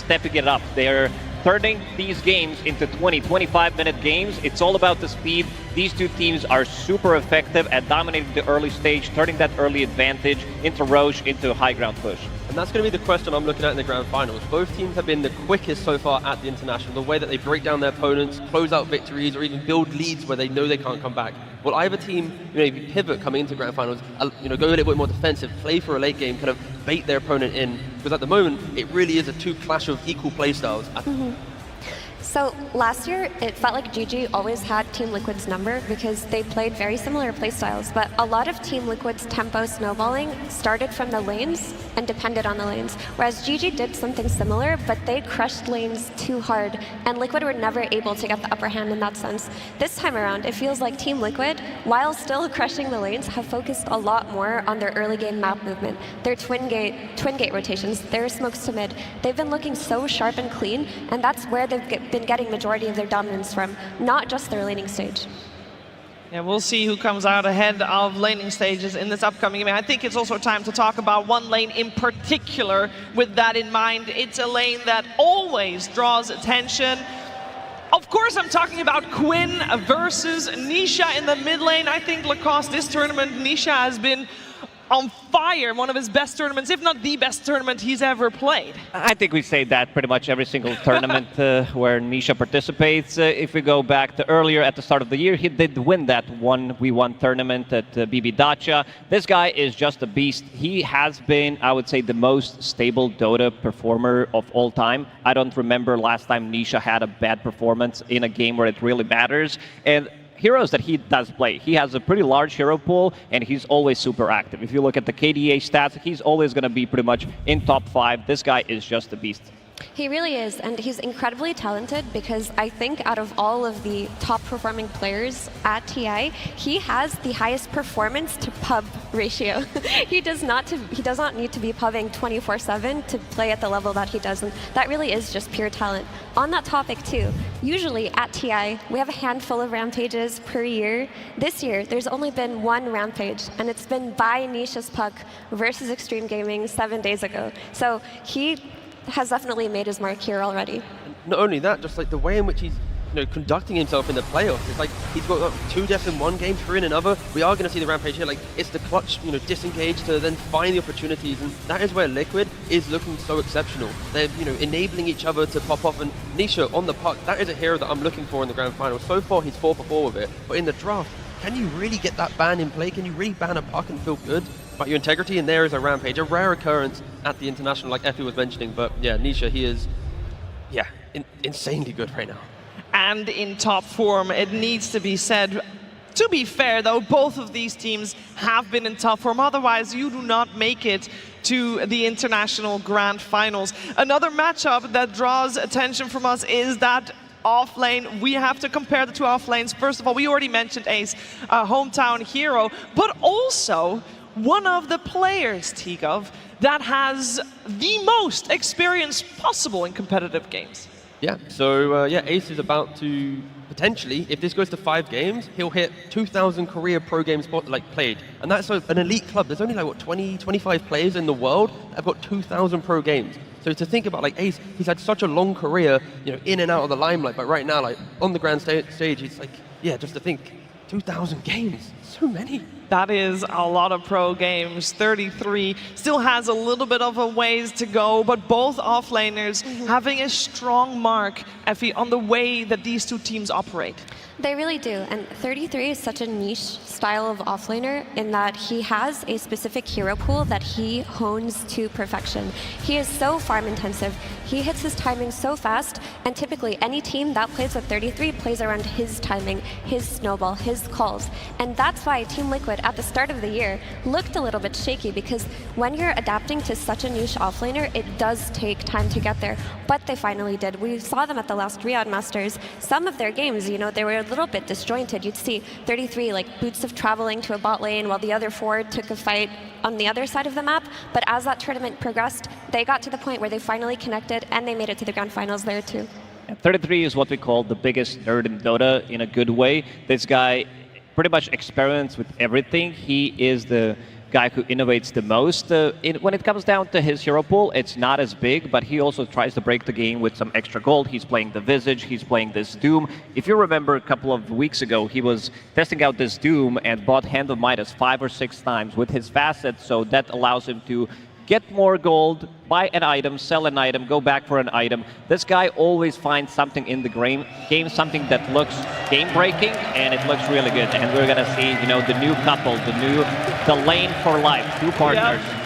stepping it up. They're turning these games into 20, 25-minute games. It's all about the speed. These two teams are super effective at dominating the early stage, turning that early advantage into Roche, into a high ground push. And that's going to be the question I'm looking at in the grand finals. Both teams have been the quickest so far at the International, the way that they break down their opponents, close out victories, or even build leads where they know they can't come back. Will either team, if you pivot coming into grand finals, go a little bit more defensive, play for a late game, kind of bait their opponent in? Because at the moment, it really is a two clash of equal play styles. So last year, it felt like GG always had Team Liquid's number because they played very similar playstyles, but a lot of Team Liquid's tempo snowballing started from the lanes and depended on the lanes, whereas GG did something similar, but they crushed lanes too hard, and Liquid were never able to get the upper hand in that sense. This time around, it feels like Team Liquid, while still crushing the lanes, have focused a lot more on their early game map movement, their twin gate rotations, their smokes to mid. They've been looking so sharp and clean, and that's where they've been getting majority of their dominance from, not just their laning stage. Yeah, we'll see who comes out ahead of laning stages in this upcoming game. I think it's also time to talk about one lane in particular with that in mind. It's a lane that always draws attention. Of course, I'm talking about Quinn versus Nisha in the mid lane. I think Lacoste, this tournament, Nisha has been on fire, one of his best tournaments, if not the best tournament he's ever played. I think we say that pretty much every single tournament where Nisha participates. If we go back to earlier at the start of the year, he did win that 1v1 tournament at BB Dacha. This guy is just a beast. He has been, I would say, the most stable Dota performer of all time. I don't remember last time Nisha had a bad performance in a game where it really matters. And heroes that he does play, he has a pretty large hero pool, and he's always super active. If you look at the KDA stats, he's always going to be pretty much in top 5. This guy is just a beast. He really is, and he's incredibly talented because I think out of all of the top performing players at TI, he has the highest performance to pub ratio. He does not need to be pubbing 24/7 to play at the level that he does, and that really is just pure talent. On that topic too, usually at TI, we have a handful of rampages per year. This year, there's only been one rampage, and it's been by Nisha's Puck versus Extreme Gaming 7 days ago. So he has definitely made his mark here already. Not only that, just like the way in which he's conducting himself in the playoffs. It's like he's got 2 deaths in one game, 3 in another. We are going to see the rampage here. Like it's the clutch, disengage to then find the opportunities, and that is where Liquid is looking so exceptional. They're enabling each other to pop off, and Nisha on the puck, that is a hero that I'm looking for in the grand final. So far he's 4 for 4 with it, but in the draft, can you really get that ban in play? Can you really ban a puck and feel good about your integrity? And there is a rampage, a rare occurrence at the International, like Effie was mentioning. But yeah, Nisha, he is, insanely good right now. And in top form, it needs to be said. To be fair, though, both of these teams have been in top form. Otherwise, you do not make it to the International Grand Finals. Another matchup that draws attention from us is that off lane. We have to compare the two off lanes. First of all, we already mentioned Ace, hometown hero, but also one of the players, Tigov, that has the most experience possible in competitive games. Yeah, so Ace is about to potentially, if this goes to 5 games, he'll hit 2,000 career pro games played. And that's an elite club. There's only 20, 25 players in the world that have got 2,000 pro games. So to think about Ace, he's had such a long career, in and out of the limelight, but right now, on the grand stage, he's just to think, 2,000 games, so many. That is a lot of pro games. 33 still has a little bit of a ways to go, but both offlaners having a strong mark, Effie, on the way that these two teams operate. They really do, and 33 is such a niche style of offlaner in that he has a specific hero pool that he hones to perfection. He is so farm intensive, he hits his timing so fast, and typically any team that plays with 33 plays around his timing, his snowball, his calls. And that's why Team Liquid at the start of the year looked a little bit shaky, because when you're adapting to such a niche offlaner, it does take time to get there. But they finally did. We saw them at the last Riyadh Masters. Some of their games, they were a little bit disjointed. You'd see 33 boots of traveling to a bot lane while the other 4 took a fight on the other side of the map. But as that tournament progressed, they got to the point where they finally connected and they made it to the grand finals there too. 33 is what we call the biggest nerd in Dota in a good way. This guy pretty much experiments with everything. He is the guy who innovates the most. When it comes down to his hero pool, it's not as big, but he also tries to break the game with some extra gold. He's playing the Visage, he's playing this Doom. If you remember a couple of weeks ago, he was testing out this Doom and bought Hand of Midas 5 or 6 times with his facets, so that allows him to get more gold, buy an item, sell an item, go back for an item. This guy always finds something in the game, something that looks game-breaking, and it looks really good. And we're gonna see, you know, the new couple, the lane for life, 2 partners. Yeah.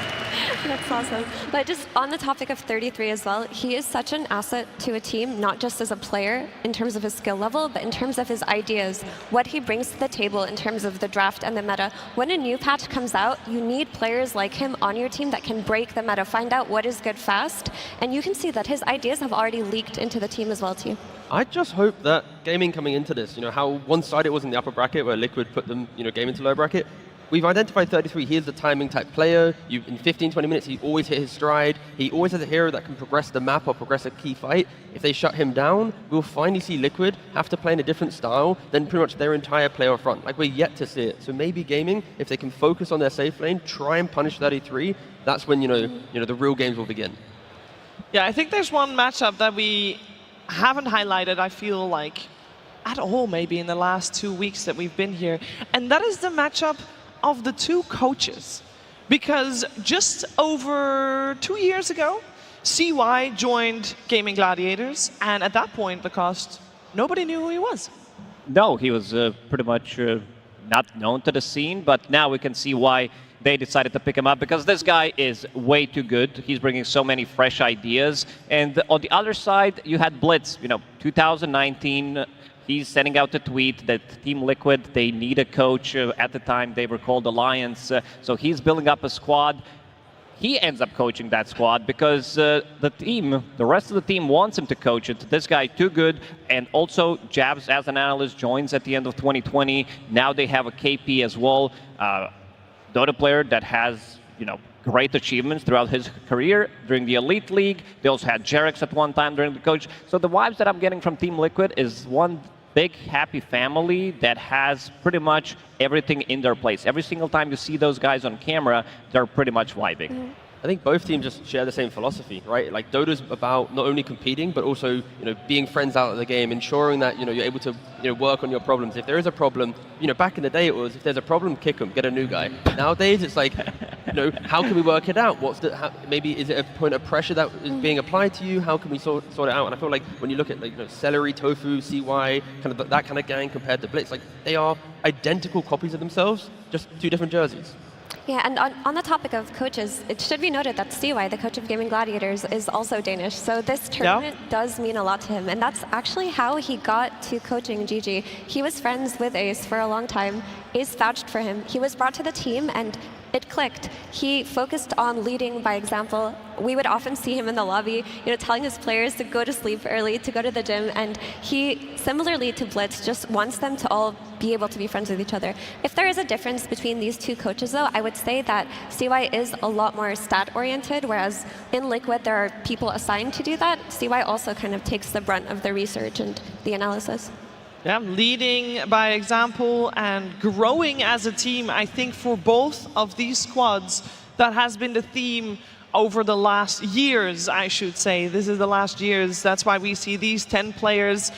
That's awesome. But just on the topic of 33 as well, he is such an asset to a team, not just as a player in terms of his skill level, but in terms of his ideas, what he brings to the table in terms of the draft and the meta. When a new patch comes out, you need players like him on your team that can break the meta, find out what is good fast, and you can see that his ideas have already leaked into the team as well too. I just hope that Gaming coming into this, you know, how one-sided it was in the upper bracket where Liquid put them, you know, Game into lower bracket. We've identified 33, he is the timing type player. In 15, 20 minutes, he always hit his stride. He always has a hero that can progress the map or progress a key fight. If they shut him down, we'll finally see Liquid have to play in a different style than pretty much their entire player front. Like, we're yet to see it. So maybe Gaming, if they can focus on their safe lane, try and punish 33, that's when, you know, the real games will begin. Yeah, I think there's one matchup that we haven't highlighted, I feel like, at all maybe in the last 2 weeks that we've been here. And that is the matchup of the 2 coaches. Because just over 2 years ago, CY joined Gaimin Gladiators, and at that point, because nobody knew who he was. No, he was pretty much not known to the scene, but now we can see why they decided to pick him up, because this guy is way too good. He's bringing so many fresh ideas. And on the other side, you had Blitz, you know, 2019, he's sending out a tweet that Team Liquid, they need a coach. At the time, they were called Alliance. So he's building up a squad. He ends up coaching that squad because the rest of the team wants him to coach it. This guy, too good. And also, Jabs, as an analyst, joins at the end of 2020. Now they have a KP as well. Dota player that has, you know, great achievements throughout his career during the Elite League. They also had Jerex at one time during the coach. So the vibes that I'm getting from Team Liquid is one big happy family that has pretty much everything in their place. Every single time you see those guys on camera, they're pretty much vibing. I think both teams just share the same philosophy, right? Like, Dota's about not only competing, but also, you know, being friends out of the game, ensuring that, you know, you're able to, you know, work on your problems. If there is a problem, you know, back in the day it was, if there's a problem, kick them, get a new guy. Nowadays it's like, you know, how can we work it out? Maybe is it a point of pressure that is being applied to you? How can we sort it out? And I feel like when you look at, like, you know, Celery, Tofu, CY, kind of that kind of gang compared to Blitz, like, they are identical copies of themselves, just 2 different jerseys. Yeah, and on the topic of coaches, it should be noted that CY, the coach of Gaimin Gladiators, is also Danish. So this tournament does mean a lot to him. And that's actually how he got to coaching GG. He was friends with Ace for a long time. Ace vouched for him. He was brought to the team, and it clicked. He focused on leading by example. We would often see him in the lobby, you know, telling his players to go to sleep early, to go to the gym, and he, similarly to Blitz, just wants them to all be able to be friends with each other. If there is a difference between these 2 coaches, though, I would say that CY is a lot more stat-oriented, whereas in Liquid there are people assigned to do that. CY also kind of takes the brunt of the research and the analysis. Yeah, leading by example and growing as a team. I think for both of these squads, that has been the theme over the last years, I should say. This is the last years. That's why we see these 10 players,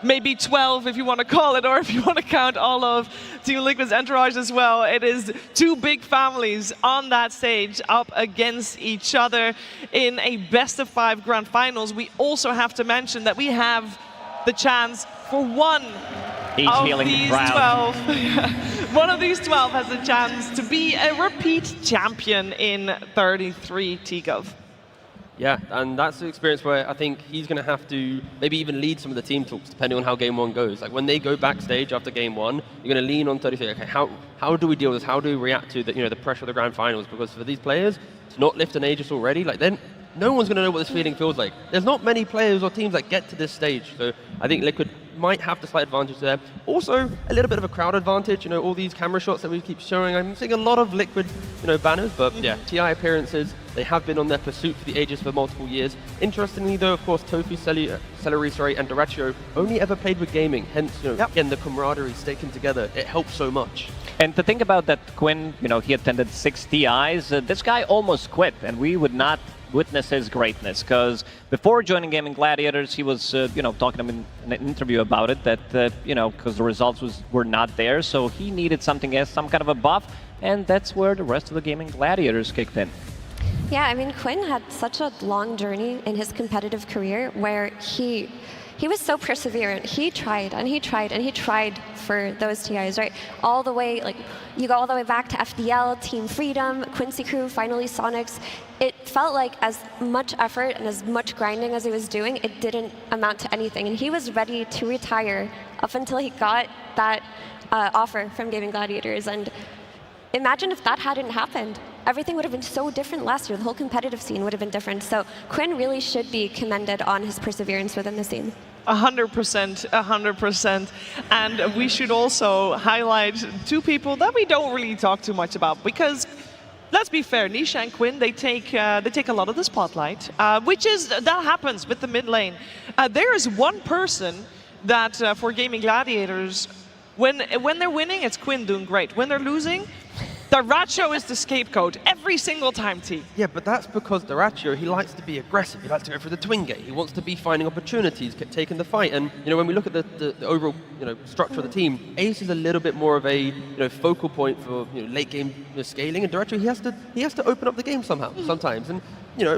maybe 12 if you want to call it, or if you want to count all of Team Liquid's entourage as well. It is 2 big families on that stage up against each other in a best-of-5 grand finals. We also have to mention that we have the chance for one of these 12. One of these 12 has a chance to be a repeat champion in 33 Tikov. Yeah, and that's the experience where I think he's going to have to maybe even lead some of the team talks, depending on how Game 1 goes. Like, when they go backstage after Game 1, you're going to lean on 33. Okay, how do we deal with this? How do we react to the, you know, the pressure of the grand finals? Because for these players, to not lift an Aegis already, like, then no one's going to know what this feeling feels like. There's not many players or teams that get to this stage, so I think Liquid might have the slight advantage there. Also, a little bit of a crowd advantage, all these camera shots that we keep showing. I'm seeing a lot of Liquid, banners, but yeah, TI appearances, they have been on their pursuit for the ages for multiple years. Interestingly though, of course, Tofu, Celery, and Doracio only ever played with gaming, hence, again, the camaraderie, sticking together, it helps so much. And to think about that, Quinn, he attended 6 TIs. This guy almost quit, and we would not witness his greatness, because before joining Gaimin Gladiators, he was, talking to him in an interview about it, that, because the results were not there, so he needed something else, some kind of a buff, and that's where the rest of the Gaimin Gladiators kicked in. Yeah, I mean, Quinn had such a long journey in his competitive career where he was so perseverant. He tried and he tried and he tried for those TIs, right? All the way, you go all the way back to FDL, Team Freedom, Quincy Crew, finally Sonics. It felt like as much effort and as much grinding as he was doing, it didn't amount to anything. And he was ready to retire up until he got that offer from Gaimin Gladiators. And imagine if that hadn't happened. Everything would have been so different last year. The whole competitive scene would have been different. So Quinn really should be commended on his perseverance within the scene. 100%, 100%. And we should also highlight two people that we don't really talk too much about, because let's be fair, Nisha and Quinn, they take a lot of the spotlight, that happens with the mid lane. There is one person that for Gaimin Gladiators, when they're winning, it's Quinn doing great. When they're losing, Doracio is the scapegoat every single time, T. Yeah, but that's because Doracio, he likes to be aggressive. He likes to go for the twin gate. He wants to be finding opportunities, taking the fight. And when we look at the overall structure of the team, Ace is a little bit more of a focal point for late game scaling, and Doracio, he has to open up the game somehow sometimes. And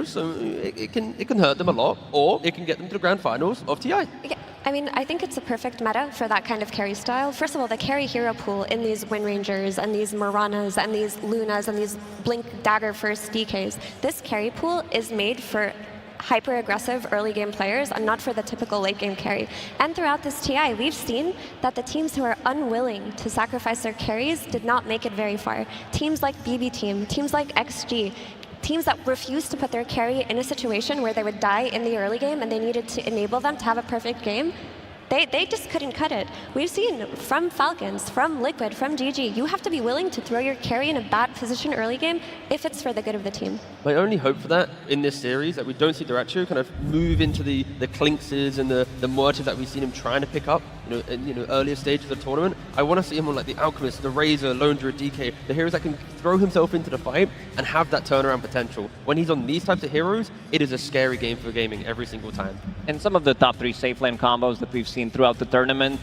so it can hurt them a lot, or it can get them to the grand finals of TI. Yeah. I mean, I think it's a perfect meta for that kind of carry style. First of all, the carry hero pool in these Wind Rangers and these Miranas and these Lunas and these Blink Dagger first DKs, this carry pool is made for hyper-aggressive early game players and not for the typical late game carry. And throughout this TI, we've seen that the teams who are unwilling to sacrifice their carries did not make it very far. Teams like BB Team, teams like XG, teams that refused to put their carry in a situation where they would die in the early game and they needed to enable them to have a perfect game, they just couldn't cut it. We've seen from Falcons, from Liquid, from GG, you have to be willing to throw your carry in a bad position early game if it's for the good of the team. My only hope for that in this series, that we don't see Doracio kind of move into the Clinkses and the Mortis that we've seen him trying to pick up in earlier stages of the tournament. I want to see him on like the Alchemist, the Razor, Lone Druid, DK, the heroes that can throw himself into the fight and have that turnaround potential. When he's on these types of heroes, it is a scary game for gaming every single time. And some of the top 3 safe lane combos that we've seen throughout the tournament,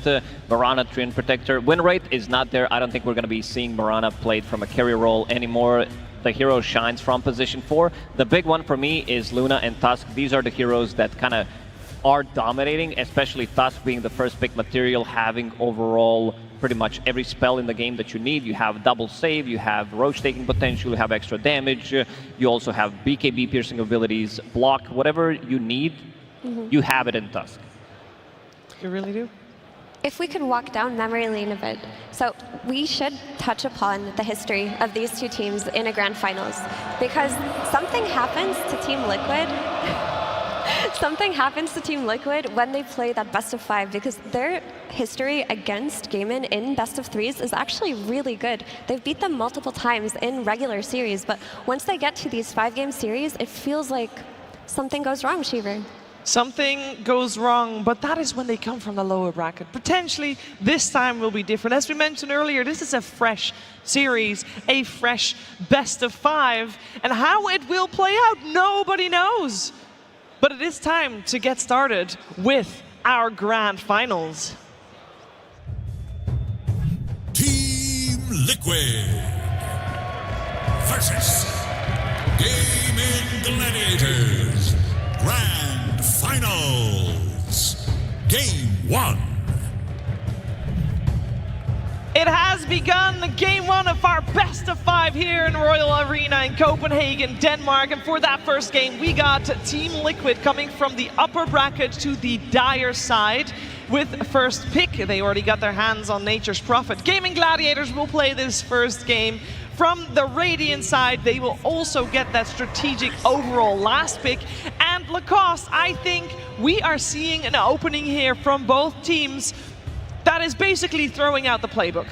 Mirana, Trin Protector, win rate is not there. I don't think we're going to be seeing Mirana played from a carry role anymore. The hero shines from position 4. The big one for me is Luna and Tusk. These are the heroes that kind of are dominating, especially Tusk being the first pick material, having overall pretty much every spell in the game that you need. You have double save, you have roach taking potential, you have extra damage, you also have BKB piercing abilities, block, whatever you need, you have it in Tusk. You really do? If we could walk down memory lane a bit, so we should touch upon the history of these two teams in a grand finals, because something happens to Team Liquid. Something happens to Team Liquid when they play that best of 5, because their history against Gaimin in best of 3s is actually really good. They've beat them multiple times in regular series, but once they get to these 5-game series, it feels like something goes wrong, Shiver. Something goes wrong, but that is when they come from the lower bracket. Potentially, this time will be different. As we mentioned earlier, this is a fresh series, a fresh best of 5, and how it will play out, nobody knows. But it is time to get started with our grand finals. Team Liquid versus Gaimin Gladiators Grand Finals. Game 1. It has begun, game 1 of our best of 5 here in Royal Arena in Copenhagen, Denmark. And for that first game, we got Team Liquid coming from the upper bracket to the dire side with first pick. They already got their hands on Nature's Prophet. Gaimin Gladiators will play this first game From the Radiant side, they will also get that strategic overall last pick. And Lacoste, I think we are seeing an opening here from both teams that is basically throwing out the playbook.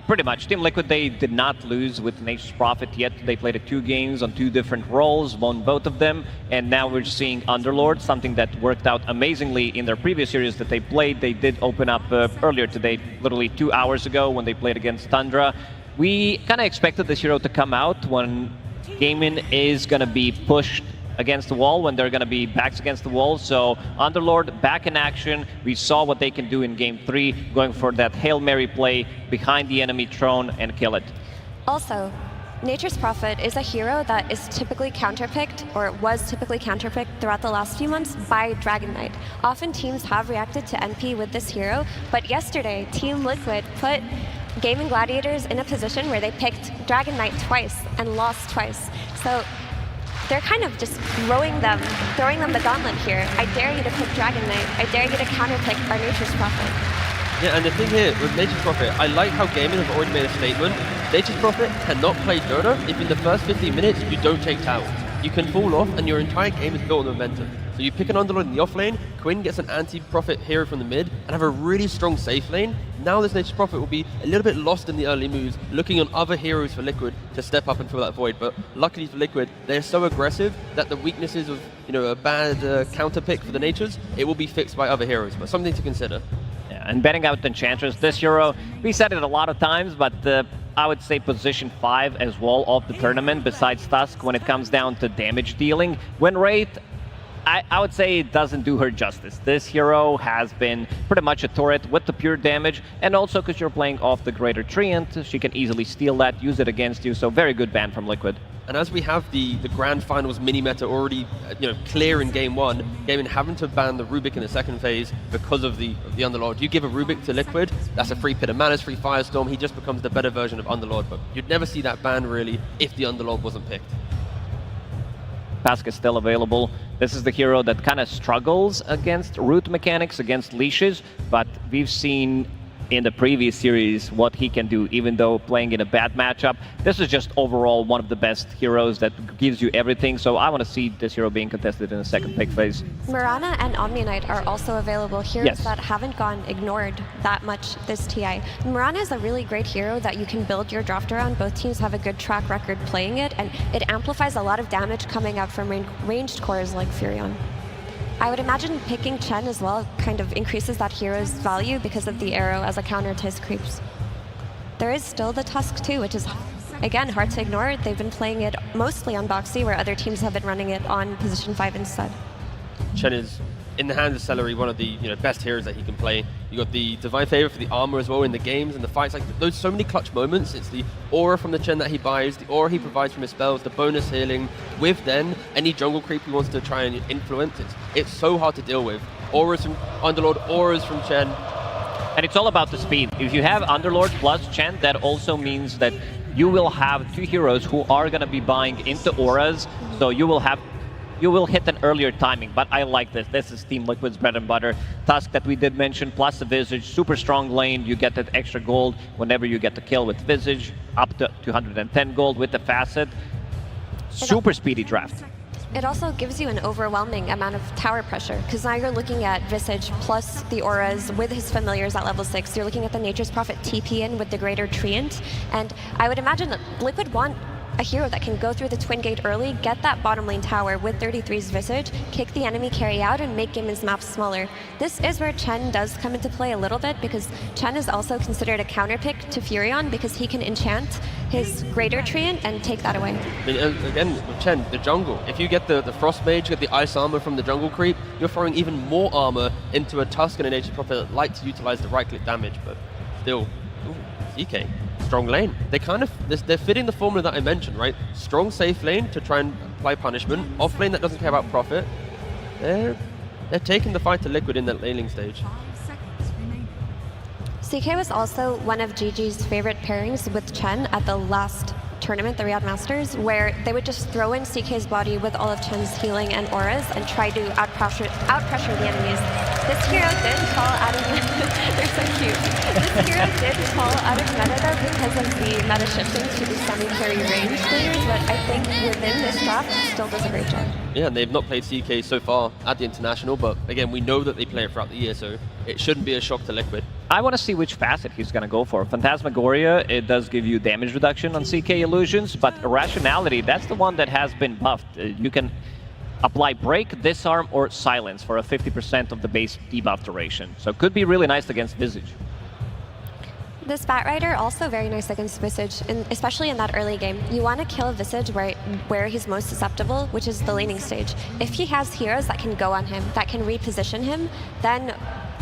Pretty much. Team Liquid, they did not lose with Nature's Prophet yet. They played 2 games on 2 different roles, won both of them, and now we're seeing Underlord, something that worked out amazingly in their previous series that they played. They did open up earlier today, literally 2 hours ago when they played against Tundra. We kind of expected this hero to come out when Gaimin is going to be pushed against the wall, when they're going to be backs against the wall. So Underlord back in action. We saw what they can do in Game 3, going for that Hail Mary play behind the enemy throne and kill it. Also, Nature's Prophet is a hero that is typically counterpicked, or was typically counterpicked throughout the last few months by Dragon Knight. Often teams have reacted to NP with this hero, but yesterday Team Liquid put Gaimin Gladiators in a position where they picked Dragon Knight twice and lost twice. So they're kind of just throwing them the gauntlet here. I dare you to pick Dragon Knight. I dare you to counterpick our Nature's Prophet. Yeah, and the thing here with Nature's Prophet, I like how Gaimin have already made a statement. Nature's Prophet cannot play Dota if in the first 15 minutes you don't take towers. You can fall off and your entire game is built on momentum. So you pick an Underlord in the off lane, Quinn gets an anti-Prophet hero from the mid, and have a really strong safe lane. Now this Nature's Prophet will be a little bit lost in the early moves, looking on other heroes for Liquid to step up and fill that void. But luckily for Liquid, they're so aggressive that the weaknesses of a bad counter pick for the Natures, it will be fixed by other heroes. But something to consider. Yeah, and betting out Enchantress, this hero, we said it a lot of times, but I would say position 5 as well of the tournament, besides Tusk, when it comes down to damage dealing. Win rate, I would say it doesn't do her justice. This hero has been pretty much a turret with the pure damage, and also because you're playing off the Greater Treant, she can easily steal that, use it against you, so very good ban from Liquid. And as we have the Grand Finals mini-meta already clear in Game 1, Gaimin having to ban the Rubik in the second phase because of the Underlord. You give a Rubik to Liquid, that's a free Pit of Mana's, free Firestorm, he just becomes the better version of Underlord, but you'd never see that ban really if the Underlord wasn't picked. Pask is still available. This is the hero that kind of struggles against root mechanics, against leashes, but we've seen in the previous series what he can do, even though playing in a bad matchup. This is just overall one of the best heroes that gives you everything, so I want to see this hero being contested in the second pick phase. Mirana and Omni Knight are also available heroes that haven't gone ignored that much this TI. Mirana is a really great hero that you can build your draft around. Both teams have a good track record playing it, and it amplifies a lot of damage coming out from ranged cores like Furion. I would imagine picking Chen as well kind of increases that hero's value because of the arrow as a counter to his creeps. There is still the Tusk too, which is, again, hard to ignore. They've been playing it mostly on Boxy, where other teams have been running it on position 5 instead. Chen is, in the hands of Celery, one of the best heroes that he can play. You got the Divine Favor for the armor as well in the games and the fights. Like those so many clutch moments. It's the aura from the Chen that he buys, the aura he provides from his spells, the bonus healing. With then any jungle creep he wants to try and influence, it's so hard to deal with. Auras from Underlord, auras from Chen. And it's all about the speed. If you have Underlord plus Chen, that also means that you will have 2 heroes who are going to be buying into auras, so you will hit an earlier timing, but I like this. This is Team Liquid's bread and butter. Tusk that we did mention, plus the Visage, super strong lane. You get that extra gold whenever you get the kill with Visage, up to 210 gold with the Facet. Super speedy draft. It also gives you an overwhelming amount of tower pressure, because now you're looking at Visage plus the auras with his familiars at level 6. You're looking at the Nature's Prophet TP in with the Greater Treant, and I would imagine that Liquid want a hero that can go through the Twin Gate early, get that bottom lane tower with 33's Visage, kick the enemy carry out, and make Gaimin's map smaller. This is where Chen does come into play a little bit, because Chen is also considered a counter pick to Furion, because he can enchant his Greater Treant and take that away. I mean, again, with Chen, the jungle, if you get the Frost Mage, you get the Ice Armor from the jungle creep, you're throwing even more armor into a Tusk and a Nature's Prophet that like to utilize the right-click damage, but still, EK. Strong lane. They're fitting the formula that I mentioned, right? Strong safe lane to try and apply punishment. Off lane that doesn't care about profit. They're taking the fight to Liquid in that laning stage. CK was also one of GG's favorite pairings with Chen at the last tournament, the Riyadh Masters, where they would just throw in CK's body with all of Chen's healing and auras and try to out-pressure the enemies. This hero did fall out of they're so cute. This hero did fall out of meta though because of the meta shifting to the semi-carry range players, but I think within this draft still does a great job. Yeah, and they've not played CK so far at the International, but again, we know that they play it throughout the year, so it shouldn't be a shock to Liquid. I want to see which facet he's going to go for. Phantasmagoria, it does give you damage reduction on CK illusions, but Irrationality, that's the one that has been buffed. You can apply Break, Disarm, or Silence for a 50% of the base debuff duration. So it could be really nice against Visage. This Batrider also very nice against Visage, especially in that early game. You want to kill Visage where he's most susceptible, which is the laning stage. If he has heroes that can go on him, that can reposition him, then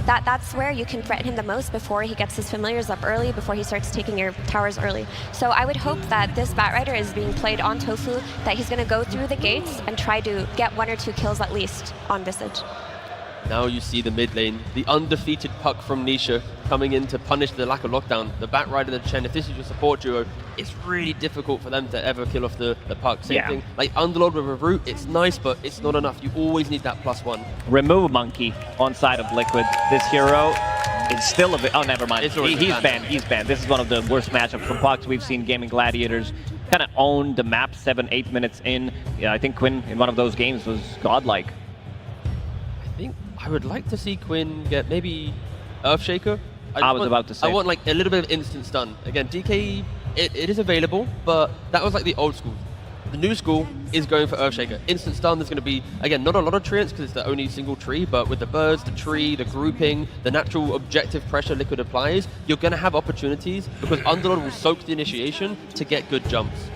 that's where you can threaten him the most before he gets his familiars up early, before he starts taking your towers early. So I would hope that this Batrider is being played on Tofu, that he's going to go through the gates and try to get 1 or 2 kills at least on Visage. Now you see the mid lane, the undefeated Puck from Nisha coming in to punish the lack of lockdown. The Batrider and the Chen, if this is your support duo, it's really difficult for them to ever kill off the Puck. Same thing, like Underlord with a root, it's nice, but it's not enough. You always need that +1. Remove Monkey on side of Liquid. This hero is still a bit... Oh, never mind. He's banned. He's banned. This is one of the worst matchups for Pucks. We've seen Gaimin Gladiators kind of own the map 7-8 minutes in. Yeah, I think Quinn in one of those games was godlike. I would like to see Quinn get maybe Earthshaker. I was about to say. I want like a little bit of instant stun. Again, DK, it is available, but that was like the old school. The new school is going for Earthshaker. Instant stun, there's going to be, again, not a lot of treants because it's the only single tree, but with the birds, the tree, the grouping, the natural objective pressure Liquid applies, you're going to have opportunities because Underlord will soak the initiation to get good jumps.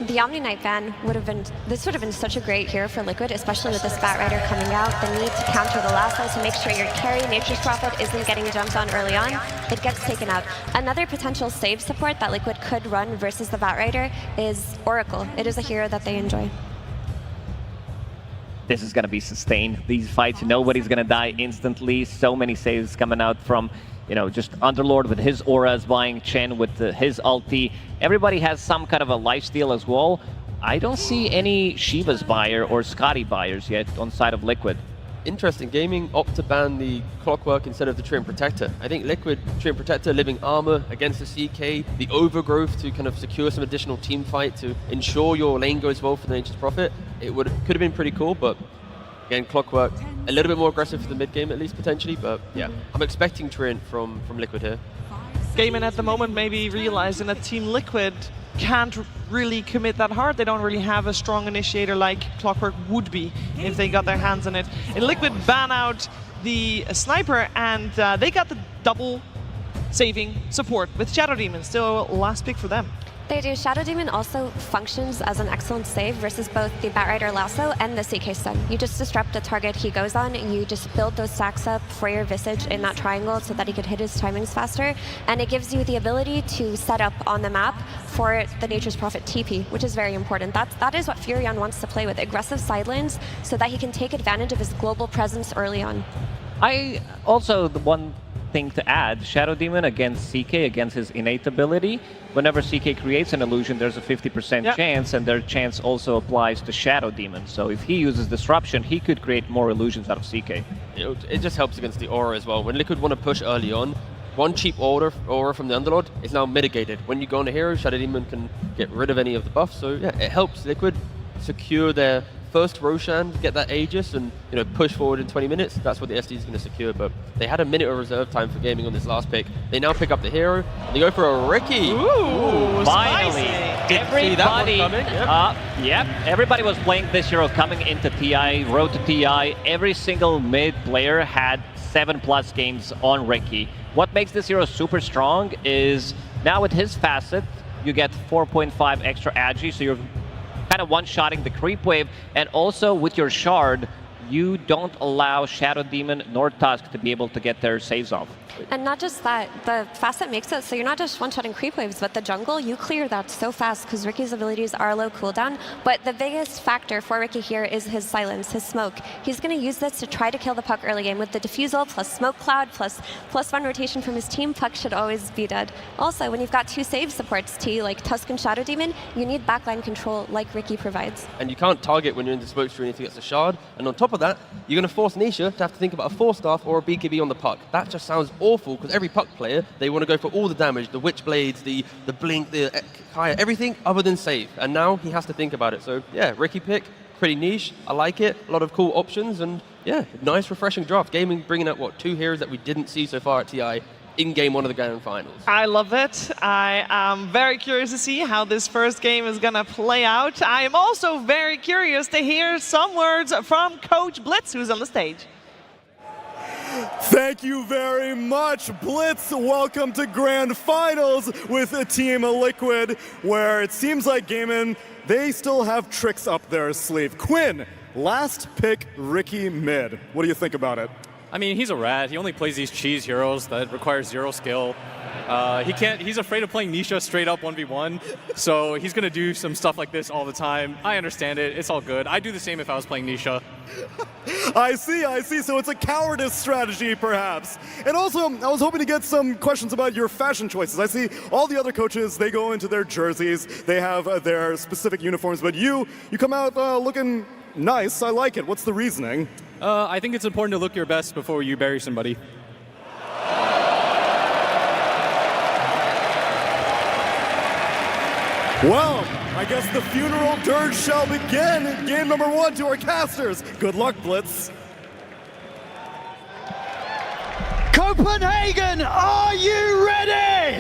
The Omni Knight ban would have been such a great hero for Liquid, especially with this Batrider coming out. The need to counter the lasso to make sure your carry Nature's Prophet isn't getting jumped on early on. It gets taken out. Another potential save support that Liquid could run versus the Batrider is Oracle. It is a hero that they enjoy. This is going to be sustained. These fights, nobody's going to die instantly. So many saves coming out from, you know, just Underlord with his auras, buying Chen with his ulti. Everybody has some kind of a lifesteal as well. I don't see any Shiva's buyer or Scotty buyers yet on side of Liquid. Interesting, Gaming opt to ban the Clockwork instead of the Treant Protector. I think Liquid, Treant Protector, Living Armor against the CK, the Overgrowth to kind of secure some additional team fight to ensure your lane goes well for the Nature's Prophet. It could have been pretty cool, but again, Clockwork, a little bit more aggressive for the mid game at least potentially, but yeah, I'm expecting Treant from Liquid here. Gaimin at the moment maybe realizing that Team Liquid can't really commit that hard. They don't really have a strong initiator like Clockwork would be if they got their hands on it. And Liquid ban out the sniper and they got the double saving support with Shadow Demon, still last pick for them. They do. Shadow Demon also functions as an excellent save versus both the Batrider Lasso and the CK Stun. You just disrupt the target he goes on, you just build those stacks up for your Visage in that triangle so that he could hit his timings faster, and it gives you the ability to set up on the map for the Nature's Prophet TP, which is very important. That is what Furion wants to play with, aggressive side lanes so that he can take advantage of his global presence early on. The one thing to add, Shadow Demon against CK, against his innate ability, whenever CK creates an illusion, there's a 50% chance, and their chance also applies to Shadow Demon. So if he uses Disruption, he could create more illusions out of CK. It just helps against the aura as well. When Liquid want to push early on, one cheap aura from the Underlord is now mitigated. When you go on a hero, Shadow Demon can get rid of any of the buffs, so yeah, it helps Liquid secure their first Roshan, get that Aegis, and push forward in 20 minutes. That's what the SD is going to secure. But they had a minute of reserve time for Gaming on this last pick. They now pick up the hero. They go for a Ricky. Ooh, finally! Everybody, Yep. Everybody was playing this hero coming into TI, road to TI. Every single mid player had 7+ games on Ricky. What makes this hero super strong is now with his facet, you get 4.5 extra agi, so you're kind of one-shotting the creep wave, and also with your shard, you don't allow Shadow Demon nor Tusk to be able to get their saves off. And not just that, the facet makes it so you're not just one-shotting creep waves, but the jungle, you clear that so fast because Ricky's abilities are low cooldown. But the biggest factor for Ricky here is his silence, his smoke. He's going to use this to try to kill the puck early game with the defusal plus smoke cloud plus +1 rotation from his team. Puck should always be dead. Also, when you've got 2 save supports, T, like Tusk and Shadow Demon, you need backline control like Ricky provides. And you can't target when you're in the smoke screen if you get a shard. And on top of that, you're going to force Nisha to have to think about a 4-staff or a BKB on the puck. That just sounds awful because every puck player, they want to go for all the damage, the Witch Blades, the Blink, the Kaya, everything other than save. And now he has to think about it. So yeah, Ricky pick, pretty niche. I like it. A lot of cool options and yeah, nice refreshing draft. Gaming bringing out, what, 2 heroes that we didn't see so far at TI in game 1 of the Grand Finals. I love it. I am very curious to see how this first game is going to play out. I am also very curious to hear some words from Coach Blitz, who's on the stage. Thank you very much, Blitz. Welcome to Grand Finals with Team Liquid, where it seems like Gaimin, they still have tricks up their sleeve. Quinn, last pick Ricky mid. What do you think about it? I mean, he's a rat. He only plays these cheese heroes that require 0 skill. He's afraid of playing Nisha straight up 1v1, so he's going to do some stuff like this all the time. I understand it. It's all good. I'd do the same if I was playing Nisha. I see. So it's a cowardice strategy, perhaps. And also, I was hoping to get some questions about your fashion choices. I see all the other coaches, they go into their jerseys, they have their specific uniforms, but you come out looking nice. I like it. What's the reasoning? I think it's important to look your best before you bury somebody. Well, I guess the funeral dirge shall begin. Game number 1 to our casters. Good luck, Blitz. Copenhagen, are you ready?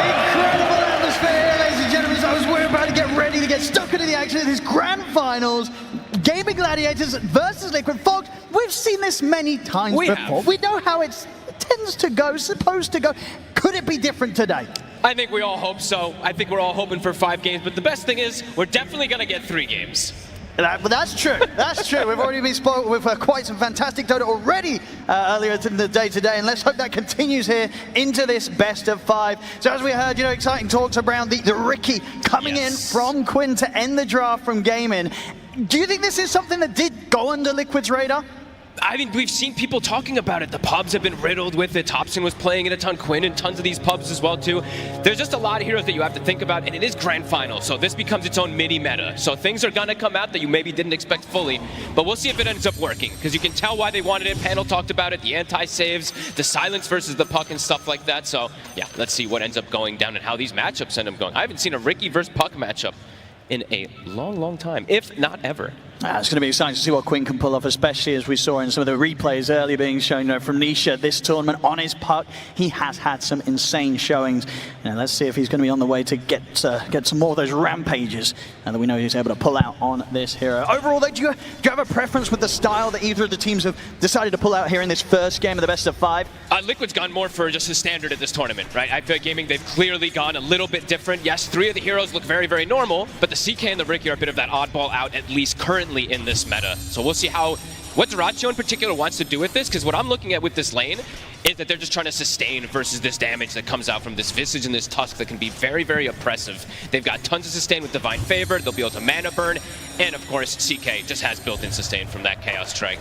Incredible atmosphere, ladies and gentlemen. So we're about to get ready to get stuck into the action of this Grand Finals. Gaimin Gladiators versus Liquid. Folks, we've seen this many times before. We know how it tends to go, supposed to go. Could it be different today? I think we all hope so. I think we're all hoping for 5 games, but the best thing is we're definitely going to get 3 games. But that's true. That's true. We've already been spoiled with quite some fantastic data already earlier in the day today, and let's hope that continues here into this best of 5. So as we heard, exciting talks around the Ricky coming in from Quinn to end the draft from Gaimin. Do you think this is something that did go under Liquid's radar? I mean, we've seen people talking about it. The pubs have been riddled with it. Thompson was playing it a ton, Quinn and tons of these pubs as well too. There's just a lot of heroes that you have to think about, and it is Grand Final, so this becomes its own mini meta. So things are gonna come out that you maybe didn't expect fully, but we'll see if it ends up working, because you can tell why they wanted it. Panel talked about it, the anti-saves, the silence versus the puck and stuff like that. So yeah, let's see what ends up going down and how these matchups end up going. I haven't seen a Ricky versus puck matchup in a long time, if not ever. It's going to be exciting to see what Quinn can pull off, especially as we saw in some of the replays earlier being shown from Nisha this tournament on his puck. He has had some insane showings. Let's see if he's going to be on the way to get some more of those rampages that we know he's able to pull out on this hero. Overall, though, do you have a preference with the style that either of the teams have decided to pull out here in this first game of the best of 5? Liquid's gone more for just a standard at this tournament, right? I feel like Gaming, they've clearly gone a little bit different. Yes, 3 of the heroes look very, very normal, but the CK and the Ricky are a bit of that oddball out, at least currently in this meta. So we'll see what Dyrachyo in particular wants to do with this, because what I'm looking at with this lane is that they're just trying to sustain versus this damage that comes out from this Visage and this Tusk that can be very, very oppressive. They've got tons of sustain with Divine Favor, they'll be able to mana burn, and of course CK just has built-in sustain from that Chaos Strike.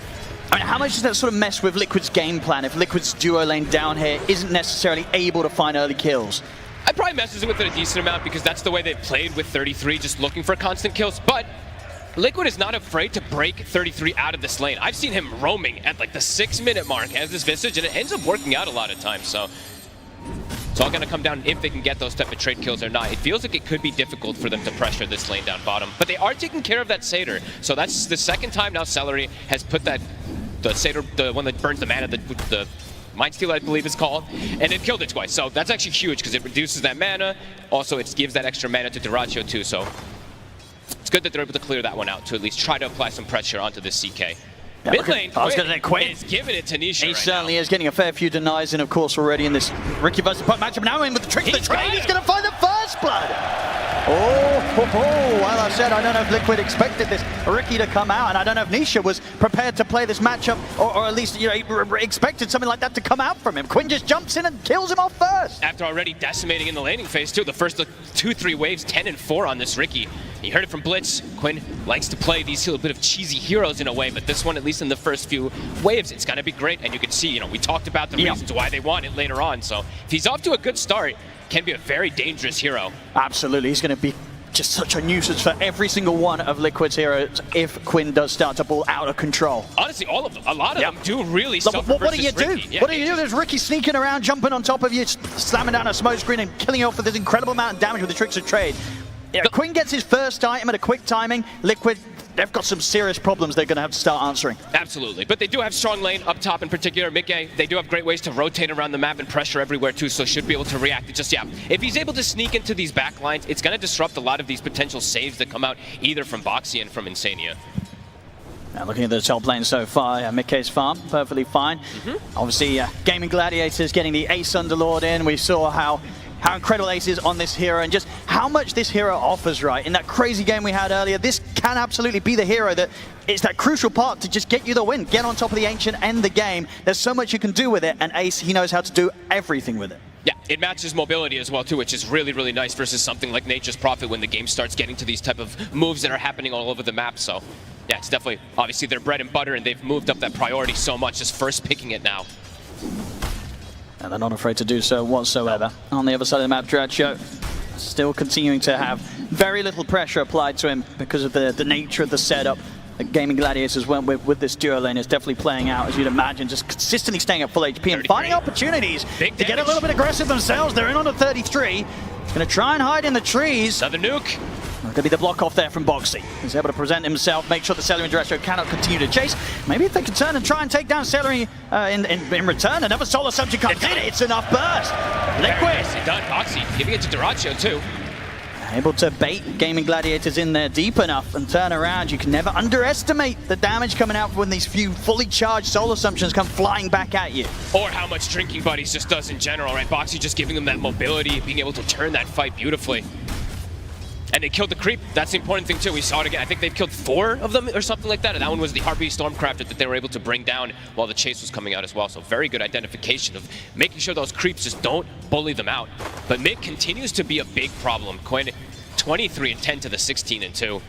I mean, how much does that sort of mess with Liquid's game plan if Liquid's duo lane down here isn't necessarily able to find early kills? I probably messes with it a decent amount because that's the way they've played with 33, just looking for constant kills, but Liquid is not afraid to break 33 out of this lane. I've seen him roaming at like the 6-minute mark as this Visage, and it ends up working out a lot of times. So it's all going to come down if they can get those type of trade kills or not. It feels like it could be difficult for them to pressure this lane down bottom, but they are taking care of that Satyr. So that's the second time now Celery has put the Satyr, the one that burns the mana, the Mind Steal, I believe it's called, and it killed it twice. So that's actually huge because it reduces that mana. Also, it gives that extra mana to Dyrachyo too. So it's good that they're able to clear that one out to at least try to apply some pressure onto this CK. Yeah, mid lane, Quinn is giving it to Nisha. He certainly is getting a fair few denies, and of course already in this Ricky versus Puck matchup. Now in with the trick of the trade, he's going to find the first blood. Well, I said I don't know if Liquid expected this Ricky to come out, and I don't know if Nisha was prepared to play this matchup, or at least expected something like that to come out from him. Quinn just jumps in and kills him off first. After already decimating in the laning phase too, the first 2-3 waves, 10 and 4 on this Ricky. You heard it from Blitz. Quinn likes to play these little bit of cheesy heroes in a way, but this one, at least in the first few waves, it's gonna be great. And you can see, we talked about the reasons why they want it later on. So if he's off to a good start, can be a very dangerous hero. Absolutely, he's going to be just such a nuisance for every single one of Liquid's heroes if Quinn does start to ball out of control. Honestly, all of them, a lot of them do really suffer. What do you do? Yeah, what do you do? There's Ricky sneaking around, jumping on top of you, slamming down a smoke screen and killing you off with this incredible amount of damage with the tricks of trade. Yeah, Quinn gets his first item at a quick timing. Liquid, they've got some serious problems they're going to have to start answering. Absolutely, but they do have strong lane up top in particular. Mickey, they do have great ways to rotate around the map and pressure everywhere too, so should be able to react to just, if he's able to sneak into these back lines, it's going to disrupt a lot of these potential saves that come out either from Boxy and from Insania. Now looking at the top lane so far, Mickey's farm, perfectly fine. Obviously, Gaimin Gladiator is getting the Ace Underlord in. We saw how incredible Ace is on this hero and just how much this hero offers, right? In that crazy game we had earlier, this can absolutely be the hero that it's that crucial part to just get you the win, get on top of the Ancient, end the game. There's so much you can do with it, and Ace, he knows how to do everything with it. Yeah, it matches mobility as well too, which is really, really nice versus something like Nature's Prophet when the game starts getting to these type of moves that are happening all over the map. So yeah, it's definitely obviously their bread and butter, and they've moved up that priority so much, just first picking it now. And they're not afraid to do so whatsoever. On the other side of the map, Dracho still continuing to have very little pressure applied to him because of the nature of the setup that Gaimin Gladiators went with this duo lane. Is definitely playing out, as you'd imagine, just consistently staying at full HP and finding opportunities to get a little bit aggressive themselves. They're in on a 33. Going to try and hide in the trees. Another nuke. Going to be the block off there from Boxy. He's able to present himself, make sure the Celery and Dracho cannot continue to chase. Maybe if they can turn and try and take down Celery in return, another Solar Subject comes in. It's enough burst. Liquid. Nicely done, Boxy. Giving it to Dracho too. Able to bait Gaimin Gladiators in there deep enough and turn around. You can never underestimate the damage coming out when these few fully charged Soul Assumptions come flying back at you. Or how much Drinking Buddies just does in general, right? Boxy just giving them that mobility, being able to turn that fight beautifully. And they killed the creep. That's the important thing too. We saw it again. I think they've killed 4 of them or something like that. And that one was the Harpy Stormcrafter that they were able to bring down while the chase was coming out as well. So very good identification of making sure those creeps just don't bully them out. But mid continues to be a big problem. Quinn, 23 and 10 to the 16 and 2.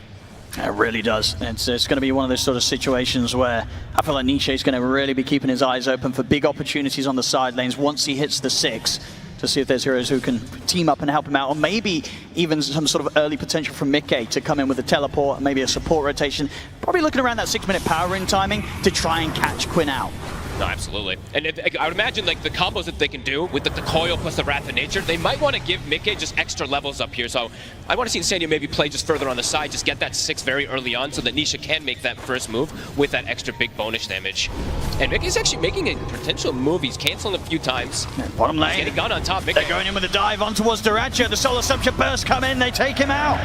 It really does. It's going to be one of those sort of situations where I feel like Niche is going to really be keeping his eyes open for big opportunities on the side lanes once he hits the 6. To see if there's heroes who can team up and help him out, or maybe even some sort of early potential from Mickey to come in with a teleport, maybe a support rotation. Probably looking around that 6-minute power ring timing to try and catch Quinn out. No, absolutely. And I would imagine like the combos that they can do with the coil plus the Wrath of Nature, they might want to give Mickey just extra levels up here. So I want to see Insania maybe play just further on the side, just get that 6 very early on so that Nisha can make that first move with that extra big bonus damage. And Mickey's actually making a potential move. He's canceling a few times. Bottom lane. He's getting gun on top. Mickey. They're going in with a dive on towards Duracho. The Solar Subject burst come in, they take him out.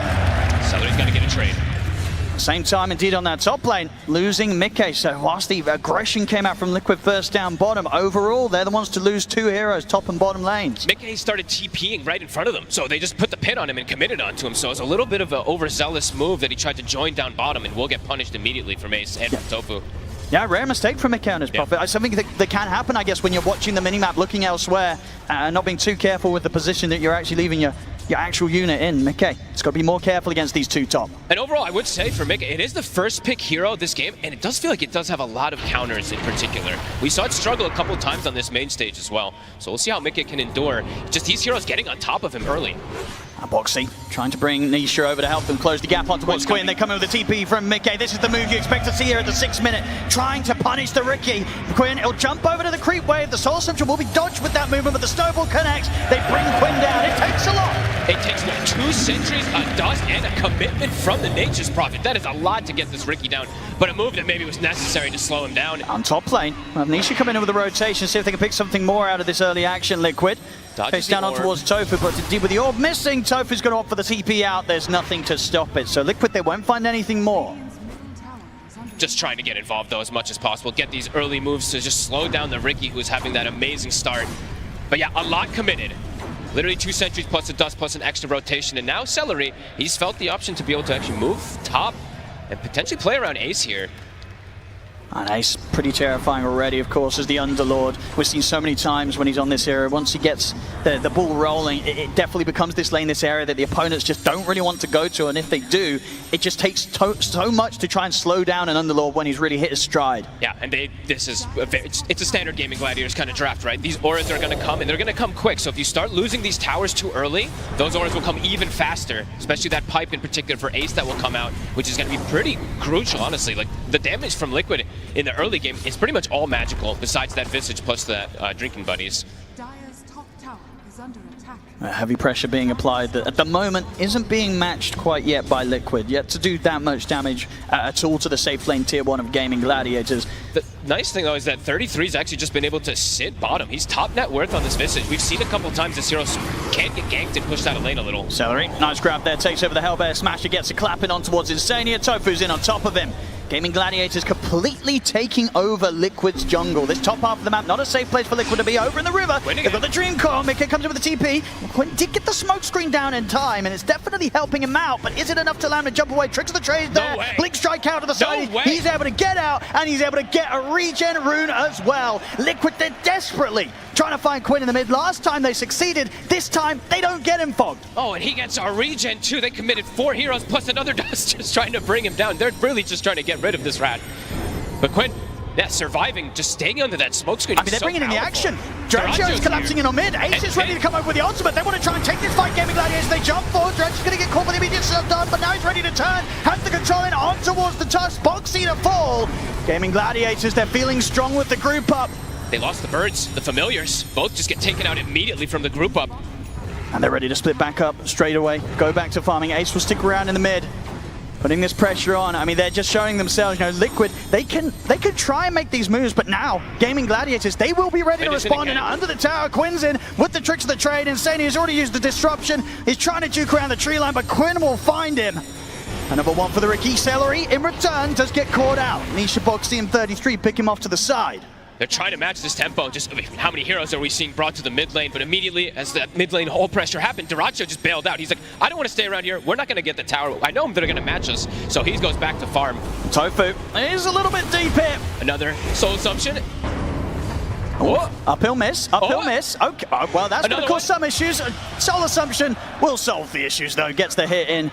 Celery's got to get a trade. Same time indeed on that top lane, losing Mickey. So whilst the aggression came out from Liquid first down bottom, overall they're the ones to lose 2 heroes, top and bottom lanes. Mickey started TPing right in front of them, so they just put the pin on him and committed onto him. So it's a little bit of an overzealous move that he tried to join down bottom and will get punished immediately from Ace and from Tofu. Yeah, rare mistake from Mickey on his Prophet. Something that can happen, I guess, when you're watching the minimap, looking elsewhere, and not being too careful with the position that you're actually leaving your actual unit in. Mickey, it's got to be more careful against these 2 top. And overall, I would say for Mickey, it is the first pick hero this game, and it does feel like it does have a lot of counters in particular. We saw it struggle a couple of times on this main stage as well. So we'll see how Mickey can endure just these heroes getting on top of him early. Boxy trying to bring Nisha over to help them close the gap on towards Quinn. They come in with a TP from Mickey. This is the move you expect to see here at the 6-minute. Trying to punish the Ricky. Quinn, he'll jump over to the creep wave. The Soul Central will be dodged with that movement, but the snowball connects. They bring Quinn down. It takes a lot. It takes what, 2 sentries, a dust, and a commitment from the Nature's Prophet. That is a lot to get this Ricky down, but a move that maybe was necessary to slow him down. On top lane, Nisha come in with a rotation, see if they can pick something more out of this early action. Liquid face down on towards Tofu, but to deal with the orb missing, Tofu's going to opt for the TP out. There's nothing to stop it. So Liquid, they won't find anything more. Just trying to get involved though as much as possible. Get these early moves to just slow down the Ricky who's having that amazing start. But yeah, a lot committed. Literally 2 sentries plus a dust plus an extra rotation. And now Celery, he's felt the option to be able to actually move top and potentially play around Ace here. And Ace, pretty terrifying already, of course, as the Underlord. We've seen so many times when he's on this area, once he gets the ball rolling, it definitely becomes this lane, this area that the opponents just don't really want to go to, and if they do, it just takes so much to try and slow down an Underlord when he's really hit his stride. Yeah, and it's a standard Gaimin Gladiators kind of draft, right? These auras are going to come, and they're going to come quick, so if you start losing these towers too early, those auras will come even faster, especially that pipe in particular for Ace that will come out, which is going to be pretty crucial, honestly. Like, the damage from Liquid in the early game is pretty much all magical, besides that Visage plus the drinking buddies. Dire's top tower is under attack. Heavy pressure being applied that at the moment isn't being matched quite yet by Liquid, yet to do that much damage at all to the safe lane tier 1 of Gaimin Gladiators. The nice thing though is that 33's actually just been able to sit bottom. He's top net worth on this Visage. We've seen a couple times this hero can't get ganked and pushed out of lane a little. Celery, nice grab there, takes over the Hellbear Smasher, gets a clapping on towards Insania. Tofu's in on top of him. Gaimin Gladiators completely taking over Liquid's jungle. This top half of the map, not a safe place for Liquid to be. Over in the river, they've got the Dream Core. Mika comes in with the TP. Quinn did get the smoke screen down in time, and it's definitely helping him out, but is it enough to allow him to jump away? Tricks of the trade there. No way. Blink strike out to the side. way. He's able to get out, and he's able to get a regen rune as well. Liquid, they're desperately trying to find Quinn in the mid. Last time they succeeded. This time, they don't get him fogged. Oh, and he gets a regen too. They committed 4 heroes plus another dust just trying to bring him down. They're really just trying to get rid of this rat. But Quinn, yeah, surviving, just staying under that smoke screen. I mean, they're bringing in the action. Duraccio's collapsing in on mid. Ace is ready to come up with the ultimate. They want to try and take this fight. Gaimin Gladiators, they jump forward. Duraccio's going to get caught with the immediate shutdown, but now he's ready to turn. Has the control in on towards the tusk. Boxy to fall. Gaimin Gladiators, they're feeling strong with the group up. They lost the birds, the familiars. Both just get taken out immediately from the group up. And they're ready to split back up straight away. Go back to farming. Ace will stick around in the mid. Putting this pressure on. I mean, they're just showing themselves, you know, Liquid, they can try and make these moves, but now, Gaimin Gladiators, they will be ready to respond. And under the tower, Quinn's in with the tricks of the trade. Insania has already used the disruption. He's trying to juke around the tree line, but Quinn will find him. Another one for the Ricky. Celery, in return, does get caught out. Nisha Boxy and 33 pick him off to the side. They're trying to match this tempo. Just, I mean, how many heroes are we seeing brought to the mid lane? But immediately, as that mid lane hole pressure happened, Duraccio's just bailed out. He's like, I don't want to stay around here. We're not going to get the tower. I know they're going to match us. So he goes back to farm. Tofu is a little bit deep here. Another soul assumption. Oh, uphill miss, uphill miss. Okay, well, that's going to cause some issues. Soul assumption will solve the issues, though. Gets the hit in.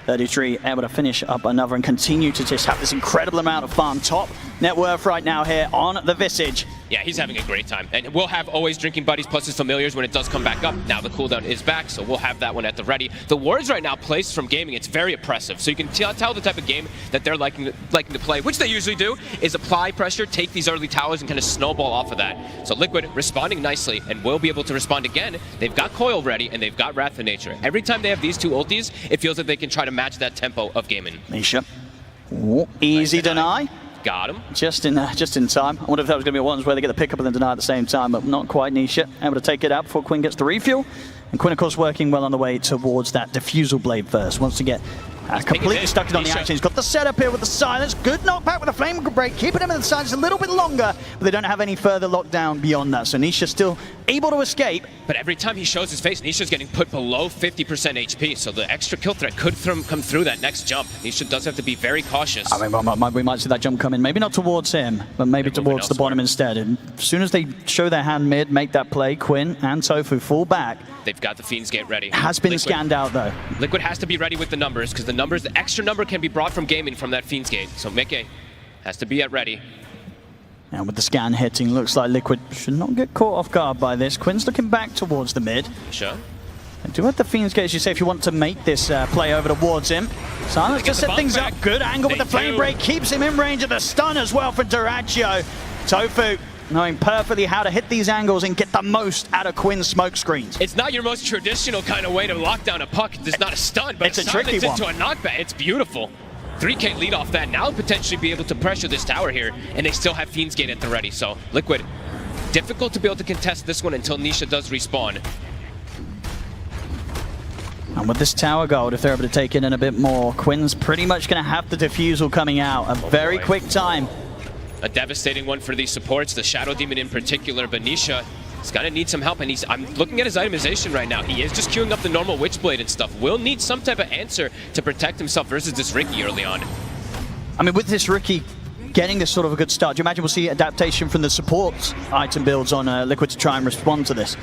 33 able to finish up another and continue to just have this incredible amount of farm. Top net worth right now here on the Visage. Yeah, he's having a great time. And we'll have always drinking buddies plus his familiars when it does come back up. Now the cooldown is back, so we'll have that one at the ready. The wards right now placed from Gaming, it's very oppressive. So you can tell the type of game that they're liking to play, which they usually do, is apply pressure, take these early towers, and kind of snowball off of that. So Liquid responding nicely, and will be able to respond again. They've got Coil ready, and they've got Wrath of Nature. Every time they have these two ultis, it feels like they can try to match that tempo of Gaimin. Nisha. Oh, easy deny. Got him. Just in time. I wonder if that was going to be ones where they get the pickup and then deny at the same time, but not quite. Nisha able to take it out before Quinn gets the refuel. And Quinn, of course, working well on the way towards that diffusal blade first. Wants to get completely stuck in on the action. He's got the setup here with the silence. Good knockback with a flame break. Keeping him in the silence a little bit longer, but they don't have any further lockdown beyond that. So Nisha still able to escape. But every time he shows his face, Nisha's getting put below 50% HP. So the extra kill threat could come through that next jump. Nisha does have to be very cautious. I mean, we might see that jump come in. Maybe not towards him, but maybe towards the bottom instead. And as soon as they show their hand mid, make that play, Quinn and Tofu fall back. They've got the Fiend's Gate ready. Has been scanned out, though. Liquid has to be ready with the numbers, because the extra number can be brought from Gaming from that Fiend's Gate. So Mickey has to be at ready. And with the scan hitting, looks like Liquid should not get caught off guard by this. Quinn's looking back towards the mid. Sure. And do have the Fiend's Gate, as you say, if you want to make this play over towards him. Silence just set things up. Good angle with the flame break. Keeps him in range of the stun as well for Duraccio. Tofu knowing perfectly how to hit these angles and get the most out of Quinn's smoke screens. It's not your most traditional kind of way to lock down a puck. It's not a stun, but it's a tricky one. Into a knockback. It's beautiful. 3K lead off that. Now potentially be able to pressure this tower here, and they still have Fiend's Gate at the ready. So Liquid, difficult to be able to contest this one until Nisha does respawn. And with this tower gold, if they're able to take it in a bit more, Quinn's pretty much going to have the diffusal coming out. A very quick time. A devastating one for these supports, the Shadow Demon in particular, but Nisha He's gonna need some help, and I'm looking at his itemization right now. He is just queuing up the normal Witchblade and stuff. Will need some type of answer to protect himself versus this Riki early on. I mean, with this Riki getting this sort of a good start, do you imagine we'll see adaptation from the support item builds on Liquid to try and respond to this?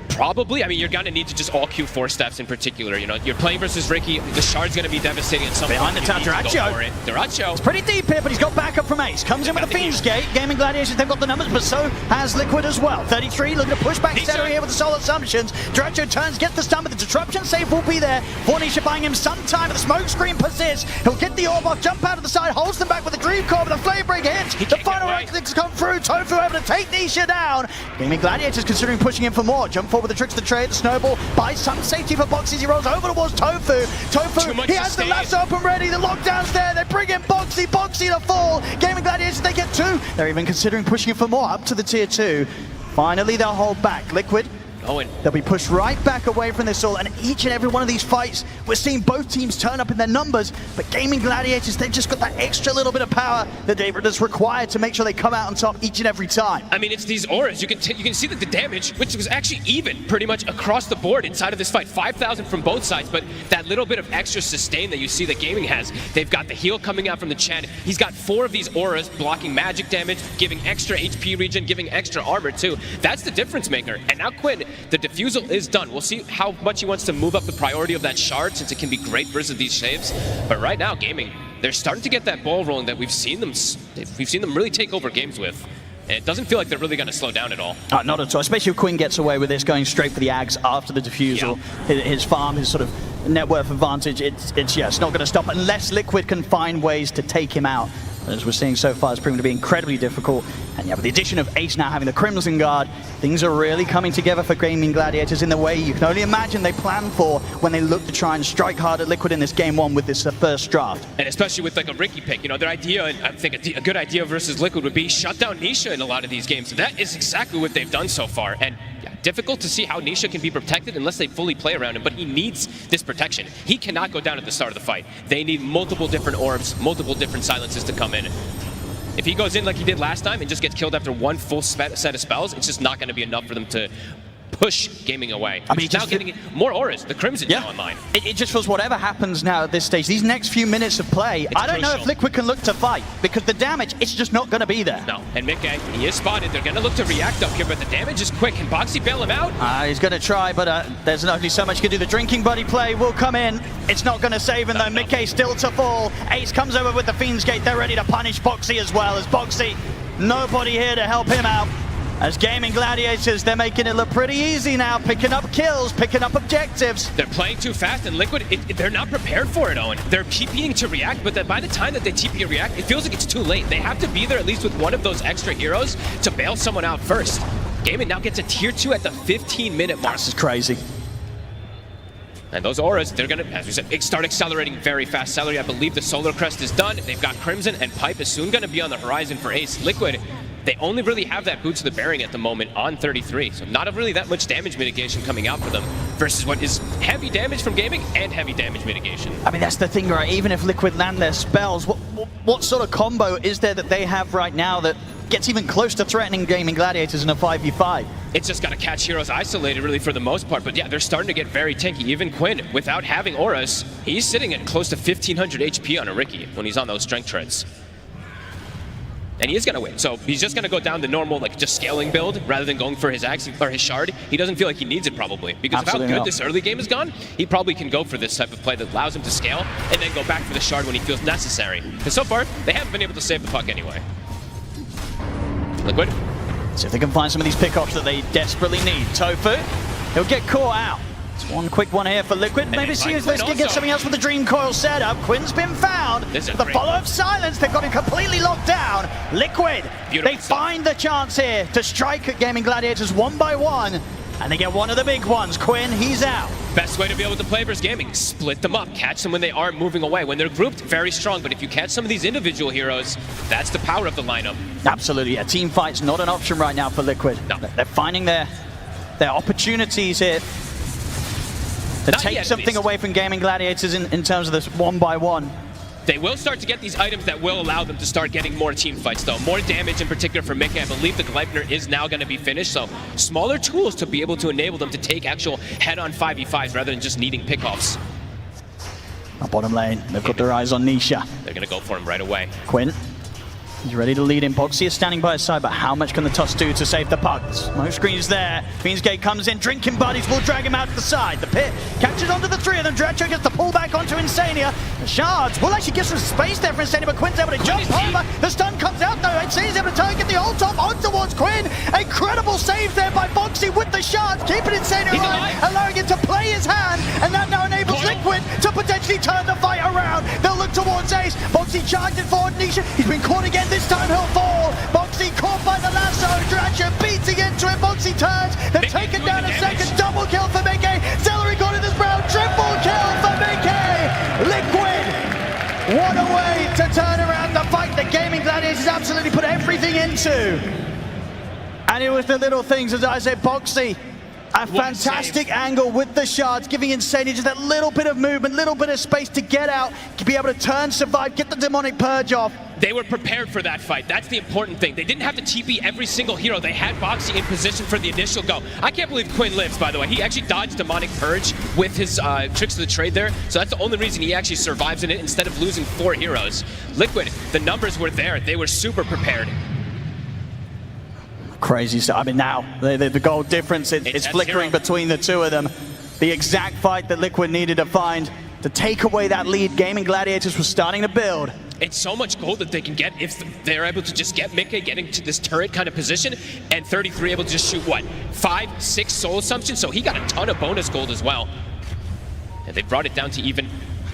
Probably. I mean, you're going to need to just all queue 4 steps in particular. You know, you're playing versus Riki. The shard's going to be devastating at some point. Behind the tower, Duracho. It's pretty deep here, but he's got backup from Ace. Comes in with the Fiend's Gate. Gaimin Gladiators, they've got the numbers, but so has Liquid as well. 33 looking to push back Cetera here with the Soul Assumptions. Duracho turns, gets the stun, but the disruption save will be there. For Nisha buying him some time, but the smoke screen persists. He'll get the orb off, jump out of the side, holds them back with the Dream Core, but the Flame Break hits. The final rank clicks come through. Tofu able to take Nisha down. Gaimin Gladiators considering pushing in for more. Jump forward with the tricks of the trade. Snowball buys some safety for Boxy. He rolls over towards Tofu. He has the lasso up and ready. The lockdown's there. They bring in Boxy. Boxy to fall. Gaimin Gladiators, they get 2. They're even considering pushing it for more up to the tier 2. Finally, they'll hold back. Liquid. They'll be pushed right back away from this all, and each and every one of these fights, we're seeing both teams turn up in their numbers, but Gaimin Gladiators, they've just got that extra little bit of power that's required to make sure they come out on top each and every time. I mean, it's these auras. You can see that the damage, which was actually even pretty much across the board inside of this fight, 5,000 from both sides, but that little bit of extra sustain that you see that Gaimin has, they've got the heal coming out from the Chen. He's got 4 of these auras blocking magic damage, giving extra HP regen, giving extra armor too. That's the difference maker. And now Quinn, the defusal is done. We'll see how much he wants to move up the priority of that shard, since it can be great versus these shaves. But right now, Gaimin, they're starting to get that ball rolling that we've seen them really take over games with. And it doesn't feel like they're really going to slow down at all. Not at all, especially if Quinn gets away with this, going straight for the Ags after the defusal. Yeah. His farm, his sort of net worth advantage, it's not going to stop unless Liquid can find ways to take him out. As we're seeing so far, it's proven to be incredibly difficult. And yeah, with the addition of Ace now having the Crimson Guard, things are really coming together for Gaimin Gladiators in the way you can only imagine they plan for when they look to try and strike hard at Liquid in this game 1 with this first draft. And especially with like a Riki pick, you know, their idea, and I think a good idea versus Liquid would be shut down Nisha in a lot of these games. That is exactly what they've done so far. And yeah, difficult to see how Nisha can be protected unless they fully play around him, but he needs this protection. He cannot go down at the start of the fight. They need multiple different orbs, multiple different silences to come in. If he goes in like he did last time and just gets killed after 1 full set of spells, it's just not going to be enough for them to push Gaming away. I mean, now getting more auras, the Crimson now online. It just feels whatever happens now at this stage, these next few minutes of play, I don't know if Liquid can look to fight, because the damage, it's just not going to be there. No, and Mickey, he is spotted. They're going to look to react up here, but the damage is quick. Can Boxy bail him out? He's going to try, but there's only so much he can do. The Drinking Buddy play will come in. It's not going to save him, though. Mickey still to fall. Ace comes over with the Fiend's Gate. They're ready to punish Boxy as well. As Boxy, nobody here to help him out. As Gaimin Gladiators, they're making it look pretty easy now, picking up kills, picking up objectives. They're playing too fast, and Liquid, they're not prepared for it, Owen. They're TPing to react, but by the time that they TP and react, it feels like it's too late. They have to be there at least with one of those extra heroes to bail someone out first. Gaimin now gets a tier 2 at the 15-minute mark. This is crazy. And those auras, they're gonna, as we said, start accelerating very fast. Celery, I believe the Solar Crest is done. They've got Crimson, and Pipe is soon gonna be on the horizon for Ace. Liquid, they only really have that Boots of the Bearing at the moment on 33, so not really that much damage mitigation coming out for them versus what is heavy damage from Gaming and heavy damage mitigation. I mean, that's the thing, right? Even if Liquid land their spells, what sort of combo is there that they have right now that gets even close to threatening Gaimin Gladiators in a 5v5? It's just got to catch heroes isolated really for the most part, but yeah, they're starting to get very tanky. Even Quinn, without having auras, he's sitting at close to 1500 HP on a Riki when he's on those strength treads. And he is going to win. So he's just going to go down the normal, like, just scaling build rather than going for his axe or his shard. He doesn't feel like he needs it probably. Because of how good this early game has gone, he probably can go for this type of play that allows him to scale and then go back for the shard when he feels necessary. Because so far, they haven't been able to save the puck anyway. Liquid. See if they can find some of these pickoffs that they desperately need. Tofu, he'll get caught out. One quick one here for Liquid. Maybe see if they can get something else with the Dream Coil setup. Quinn's been found. The follow-up silence, they've got him completely locked down. Liquid, they find the chance here to strike at Gaimin Gladiators 1 by 1. And they get one of the big ones. Quinn, he's out. Best way to be able to play versus Gaming, split them up. Catch them when they aren't moving away. When they're grouped, very strong. But if you catch some of these individual heroes, that's the power of the lineup. Absolutely, yeah. Team fight's not an option right now for Liquid. No. They're finding their opportunities here to take something away from Gaimin Gladiators in terms of this 1 by 1. They will start to get these items that will allow them to start getting more team fights, though. More damage in particular for Mickey. I believe the Gleipnir is now going to be finished, so smaller tools to be able to enable them to take actual head-on 5v5s rather than just needing pickoffs. Bottom lane, they've got their eyes on Nisha. They're going to go for him right away. Quinn, he's ready to lead in. Boxy is standing by his side, but how much can the Tusk do to save the puck? Smoke screen is there. Fiendsgate comes in, drinking buddies will drag him out to the side. The pit catches onto the three of them. Dracho gets the pull back onto Insania. The shards will actually get some space there for Insania, but Quinn's able to jump over. The stun comes out though. HC's able to target the ult top on towards Quinn. Incredible save there by Boxy with the shards, keeping Insania alive, allowing him to play his hand, and that now enables Liquid to potentially turn the fight around. They'll look towards Ace. Boxy charging forward. Nisha, he's been caught again. This time he'll fall. Boxy caught by the lasso. Dracho beating into it. Boxy turns. They've taken down a second. Double kill for Mickey. Celery got in this round. Triple kill for Mickey. Liquid. What a way to turn around the fight that Gaimin Gladiators absolutely put everything into. And it was the little things, as I said, Boxy. A fantastic angle with the shards, giving Insania just that little bit of movement, little bit of space to get out, to be able to turn, survive, get the demonic purge off. They were prepared for that fight. That's the important thing. They didn't have to TP every single hero. They had Boxy in position for the initial go. I can't believe Quinn lives, by the way. He actually dodged demonic purge with his tricks of the trade there. So that's the only reason he actually survives in it instead of losing 4 heroes. Liquid, the numbers were there. They were super prepared. Crazy stuff. I mean, now the goal difference is flickering between the two of them. The exact fight that Liquid needed to find to take away that lead. Gaimin Gladiators was starting to build. It's so much gold that they can get if they're able to just get Mickey getting to this turret kind of position, and 33 able to just shoot, what, 5, 6 soul assumptions? So he got a ton of bonus gold as well. And they brought it down to even.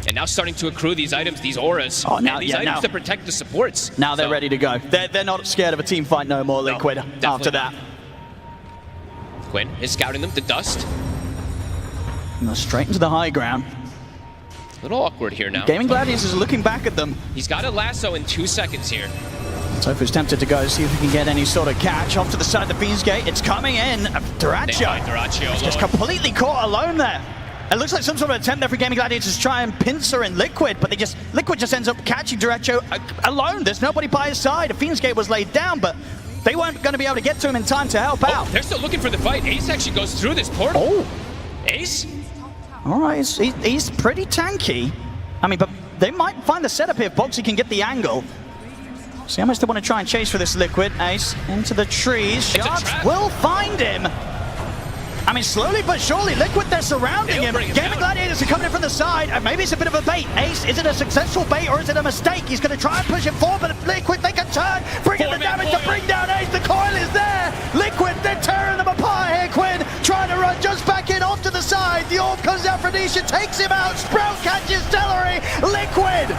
And now starting to accrue these items, these auras, and these items to protect the supports. Now they're ready to go. They're not scared of a team fight no more, Liquid, after that. Quinn is scouting them to dust. And straight into the high ground. A little awkward here now. Gaimin Gladiators is looking back at them. He's got a lasso in 2 seconds here. Tofu's tempted to go see if he can get any sort of catch off to the side of the Fiendsgate. It's coming in. Duracho just completely caught alone there. It looks like some sort of attempt there for Gaimin Gladiators to try and pincer in Liquid, but Liquid just ends up catching Duracho alone. There's nobody by his side. A Fiendsgate was laid down, but they weren't going to be able to get to him in time to help out. They're still looking for the fight. Ace actually goes through this portal. Oh. Ace? All right, he's pretty tanky. I mean, but they might find the setup here if Boxy can get the angle. See how much they want to try and chase for this Liquid. Ace into the trees. Sharks will find him. I mean, slowly but surely, Liquid, they're surrounding him. Gaimin Gladiators are coming in from the side, and maybe it's a bit of a bait. Ace, is it a successful bait or is it a mistake? He's going to try and push him forward, but Liquid, they can turn, bring in the damage to bring down Ace. The coil is there. Liquid, they're tearing them apart here. Quinn trying to run just back in off to the side. The orb comes out for Nisha, takes him out. Sprout catches Celery. Liquid.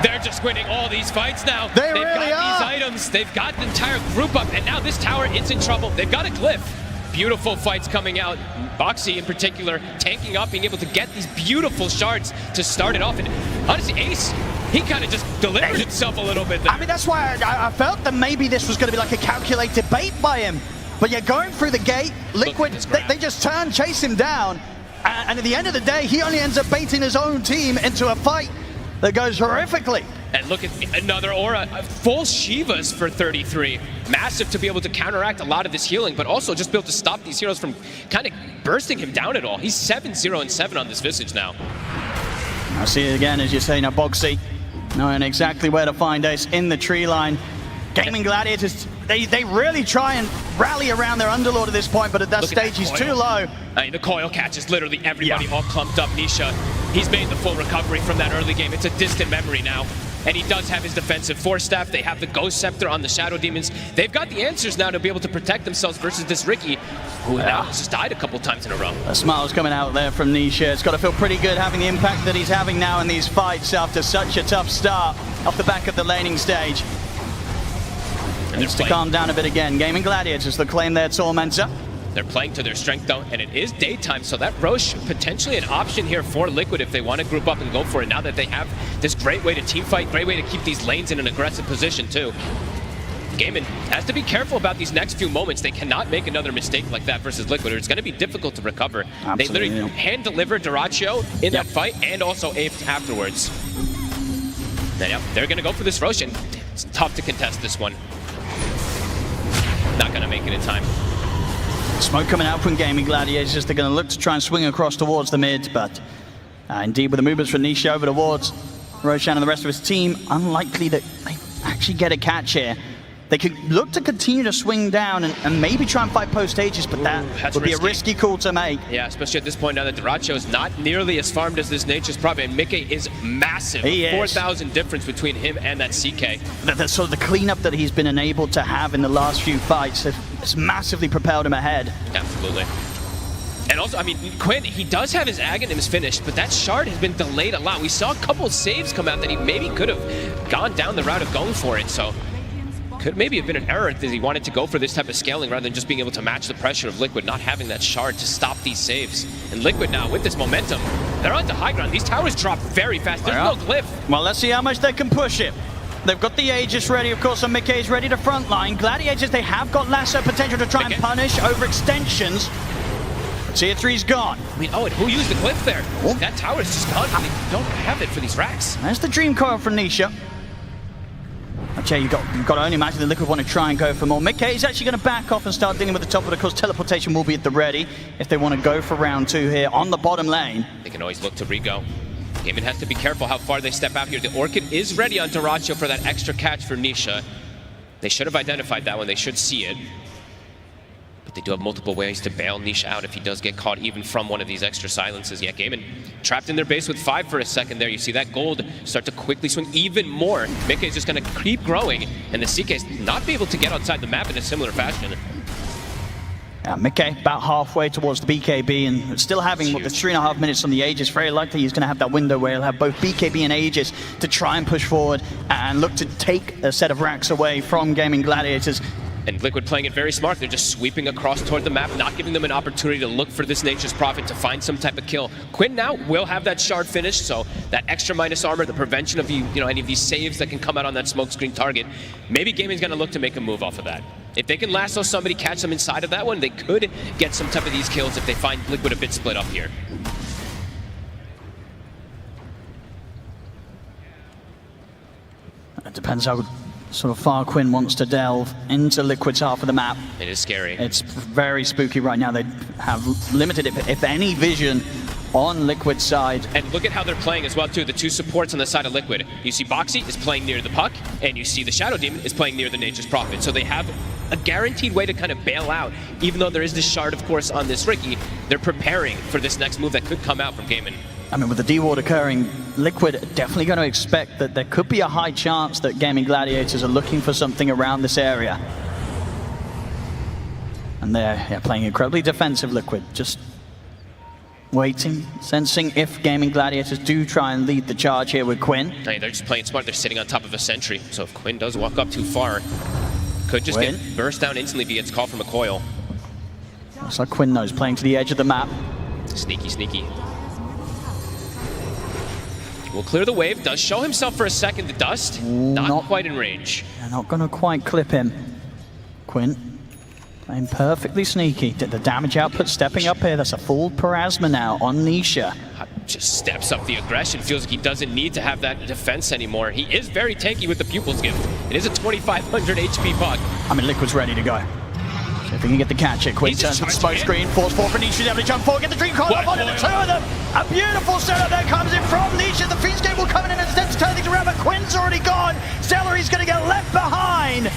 They're just winning all these fights now. They've really got these items. They've got the entire group up, and now this tower is in trouble. They've got a glyph. Beautiful fights coming out. Boxy in particular tanking up, being able to get these beautiful shards to start it off. And honestly, Ace, he kind of just delivered himself a little bit there. I mean, that's why I felt that maybe this was going to be like a calculated bait by him. But you're going through the gate, Liquid, they just turn, chase him down. And at the end of the day, he only ends up baiting his own team into a fight that goes horrifically. And look at another aura, full Shivas for 33. Massive to be able to counteract a lot of this healing, but also just be able to stop these heroes from kind of bursting him down at all. He's 7-0-7 on this Visage now. I see it again, as you say, now Boxy knowing exactly where to find Ace in the tree line. Gaimin Gladiators, they really try and rally around their Underlord at this point, but at that stage he's too low. I mean, the coil catches literally everybody all clumped up. Nisha, he's made the full recovery from that early game. It's a distant memory now. And he does have his defensive Force Staff. They have the Ghost Scepter on the Shadow Demons. They've got the answers now to be able to protect themselves versus this Ricky, who now has just died a couple times in a row. A smile's coming out there from Nisha. It's got to feel pretty good having the impact that he's having now in these fights after such a tough start off the back of the laning stage. Needs to calm down a bit again. Gaimin Gladiators, they claim their Tormentor. They're playing to their strength though, and it is daytime, so that Roche potentially an option here for Liquid if they want to group up and go for it now that they have this great way to team fight, great way to keep these lanes in an aggressive position too. Gaimin has to be careful about these next few moments. They cannot make another mistake like that versus Liquid, or it's going to be difficult to recover. Absolutely. They literally hand-delivered Duracho in that fight and also Apes afterwards. Then, yep, they're going to go for this Roshan. It's tough to contest this one. Not going to make it in time. Smoke coming out from Gaimin Gladiators. They're going to look to try and swing across towards the mid, but indeed with the movements from Nisha over towards Roshan and the rest of his team, unlikely that they actually get a catch here. They could look to continue to swing down and maybe try and fight post Aegis, but that would be a risky call to make. Yeah, especially at this point now that Dyrachyo is not nearly as farmed as this Nature's Prophet, and Mickey is massive. He is. 4,000 difference between him and that CK. The sort of the cleanup that he's been enabled to have in the last few fights has massively propelled him ahead. Absolutely. And also, I mean, Quinn, he does have his Aghanims finished, but that shard has been delayed a lot. We saw a couple saves come out that he maybe could have gone down the route of going for it, so could maybe have been an error that he wanted to go for this type of scaling rather than just being able to match the pressure of Liquid not having that shard to stop these saves. And Liquid now, with this momentum, they're onto high ground. These towers drop very fast. There's no glyph. Well, let's see how much they can push it. They've got the Aegis ready, of course, and Mickey's ready to frontline. Gladiators, they have got lasso potential to try and punish overextensions. Tier 3's gone. I mean, oh, and who used the glyph there? Oh. That tower's just gone. They don't have it for these racks. There's the Dream Coil from Nisha. Okay, you've got to only imagine the Liquid want to try and go for more. Mickey is actually going to back off and start dealing with the top, but of course teleportation will be at the ready if they want to go for round 2 here on the bottom lane. They can always look to re-go. Gaimin has to be careful how far they step out here. The Orchid is ready on Dyrachyo for that extra catch for Nisha. They should have identified that one. They should see it. But they do have multiple ways to bail Nisha out if he does get caught even from one of these extra silences. Yeah, Gaimin trapped in their base with 5 for a second there. You see that gold start to quickly swing even more. Mickey's just going to keep growing, and the CK's not be able to get outside the map in a similar fashion. Mickey about halfway towards the BKB and still having what, the 3.5 minutes on the Aegis. Very likely he's going to have that window where he'll have both BKB and Aegis to try and push forward and look to take a set of racks away from Gaimin Gladiators. And Liquid playing it very smart. They're just sweeping across toward the map, not giving them an opportunity to look for this Nature's Prophet to find some type of kill. Quinn now will have that shard finished, so that extra minus armor, the prevention of any of these saves that can come out on that smokescreen target, maybe Gaimin's going to look to make a move off of that. If they can lasso somebody, catch them inside of that one, they could get some type of these kills if they find Liquid a bit split up here. It depends how sort of far Quinn wants to delve into Liquid's half of the map. It is scary. It's very spooky right now. They have limited, if any, vision on Liquid's side. And look at how they're playing as well, too. The 2 supports on the side of Liquid. You see Boxy is playing near the puck, and you see the Shadow Demon is playing near the Nature's Prophet. So they have a guaranteed way to kind of bail out. Even though there is this shard, of course, on this Riki, they're preparing for this next move that could come out from Gaimin. I mean, with the D-Ward occurring, Liquid definitely going to expect that there could be a high chance that Gaimin Gladiators are looking for something around this area. And they're playing incredibly defensive, Liquid. Just waiting, sensing if Gaimin Gladiators do try and lead the charge here with Quinn. Hey, they're just playing smart. They're sitting on top of a sentry. So if Quinn does walk up too far, could just get burst down instantly if he gets caught from a coil. Looks like Quinn knows, playing to the edge of the map. Sneaky, sneaky. Will clear the wave, does show himself for a second, the dust, not quite in range. They're not going to quite clip him. Quinn playing perfectly sneaky. The damage output stepping up here, that's a full Parasma now on Nisha. Just steps up the aggression, feels like he doesn't need to have that defense anymore. He is very tanky with the Pupil's Gift. It is a 2,500 HP puck. I mean, Liquid's ready to go. So if he can get the catch here, Quinn turns to the smoke screen, force forward for Nisha, able to jump forward, get the Dream Coil up onto the 2 of them. A beautiful setup there comes in from Nisha. The Fiend's Gate will come in and instead to turn things around, but Quinn's already gone. Celery's going to get left behind.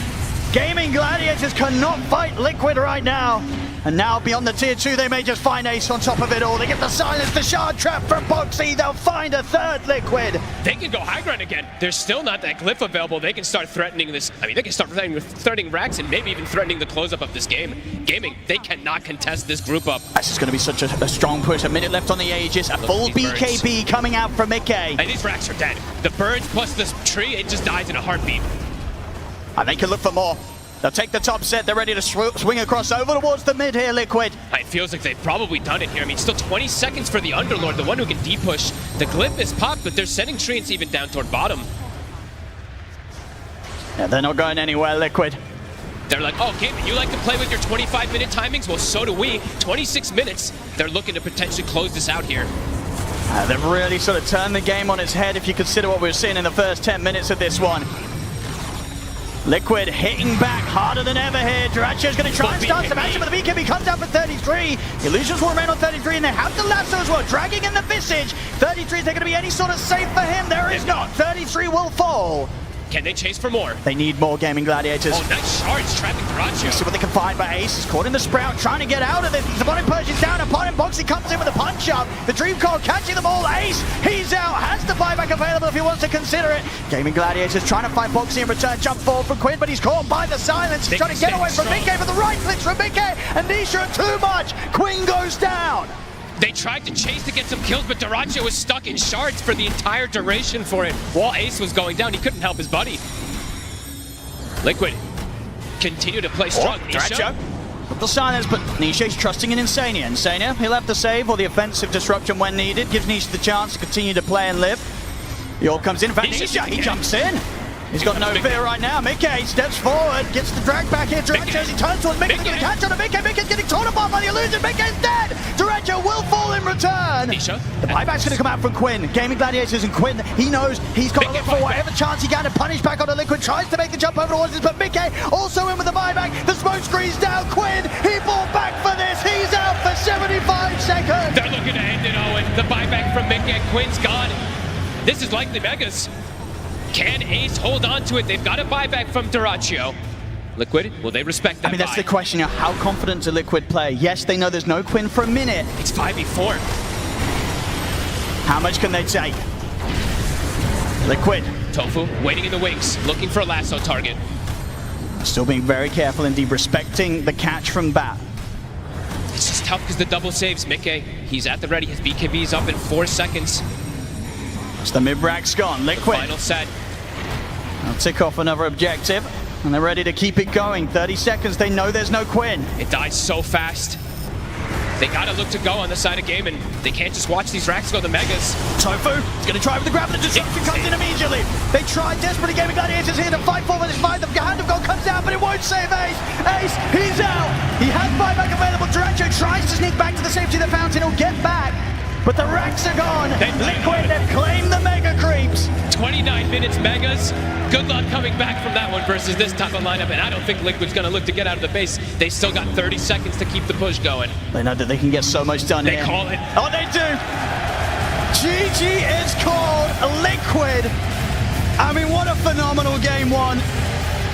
Gaimin Gladiators cannot fight Liquid right now. And now beyond the tier 2, they may just find Ace on top of it all. They get the silence, the shard trap from Boxy. They'll find a third Liquid. They can go high ground again. There's still not that glyph available. They can start threatening this. I mean, they can start threatening racks and maybe even threatening the close-up of this game. Gaimin, they cannot contest this group up. This is going to be such a strong push. A minute left on the Aegis. A full BKB coming out from Mickey. And these racks are dead. The birds plus this tree, it just dies in a heartbeat. And they can look for more. They'll take the top set. They're ready to swing across over towards the mid here, Liquid. It feels like they've probably done it here. I mean, still 20 seconds for the Underlord, the one who can depush. The glyph is popped, but they're sending treants even down toward bottom. Yeah, they're not going anywhere, Liquid. They're like, oh, Gaimin, you like to play with your 25-minute timings? Well, so do we. 26 minutes. They're looking to potentially close this out here. They've really sort of turned the game on its head if you consider what we were seeing in the first 10 minutes of this one. Liquid hitting back harder than ever here. Duracio's going to try and start some action, but the BKB comes out for 33. Illusions will remain on 33, and they have the lasso as well, dragging in the Visage. 33, is there going to be any sort of save for him? There is not. 33 will fall. Can they chase for more? They need more Gaimin Gladiators. Oh, nice shards trapping Duraccio. See what they can find, but Ace is caught in the Sprout, trying to get out of this. His opponent pushes down, opponent Boxy comes in with a punch up. The Dream Call catching them all. Ace, he's out, has the buyback available if he wants to consider it. Gaimin Gladiators trying to find Boxy in return, jump forward from Quinn, but he's caught by the silence. He's trying to get away from Mickey, but the right clicks from Mickey, and Nisha too much. Quinn goes down. They tried to chase to get some kills, but Duraccio was stuck in shards for the entire duration for it. While Ace was going down, he couldn't help his buddy. Liquid continue to play strong. Duraccio with the silence, but Nisha's trusting in Insania. Insania, he'll have the save or the offensive disruption when needed. Gives Nisha the chance to continue to play and live. The orb comes in. In fact, Nisha, he jumps in. He's got no fear right now. Mickey steps forward, gets the drag back here. Duraccio, he turns towards Mickey, going to catch on to Mickey. Mickey's getting torn apart by the illusion. Mickey's dead. Duraccio will fall in return. Nisha. The buyback's going to come out from Quinn. Gaimin Gladiators and Quinn, he knows he's got to look for whatever chance he can to punish back onto Liquid. Tries to make the jump over towards this, but Mickey also in with the buyback. The smoke screen's down. Quinn, he fought back for this. He's out for 75 seconds. They're looking to end it, Owen. The buyback from Mickey. Quinn's gone. This is likely Megas. Can Ace hold on to it? They've got a buyback from Duraccio. Liquid, will they respect that? I mean, that's the question. How confident do Liquid play? Yes, they know there's no Quinn for a minute. It's 5v4. How much can they take? Liquid. Tofu waiting in the wings, looking for a lasso target. Still being very careful indeed, respecting the catch from Bat. It's just tough because the double saves. Mickey, he's at the ready. His BKB's up in 4 seconds. So the mid-rack's gone. Liquid. Final set. I'll tick off another objective, and they're ready to keep it going. 30 seconds, they know there's no Quinn. It dies so fast. They gotta look to go on the side of game, and they can't just watch these racks go to Megas. Tofu is gonna try with the grab, but the disruption comes in immediately. They try desperately. Gaimin Gladiators here to fight for this fight. The hand of gold comes out, but it won't save Ace. Ace, he's out. He has buyback available. Duraccio tries to sneak back to the safety of the fountain. He'll get back. But the racks are gone. Liquid, they've claimed the Mega Creeps. 29 minutes Megas. Good luck coming back from that one versus this type of lineup, and I don't think Liquid's going to look to get out of the base. They still got 30 seconds to keep the push going. They know that they can get so much done here. They call it. Oh, they do. GG is called. Liquid. I mean, what a phenomenal game one.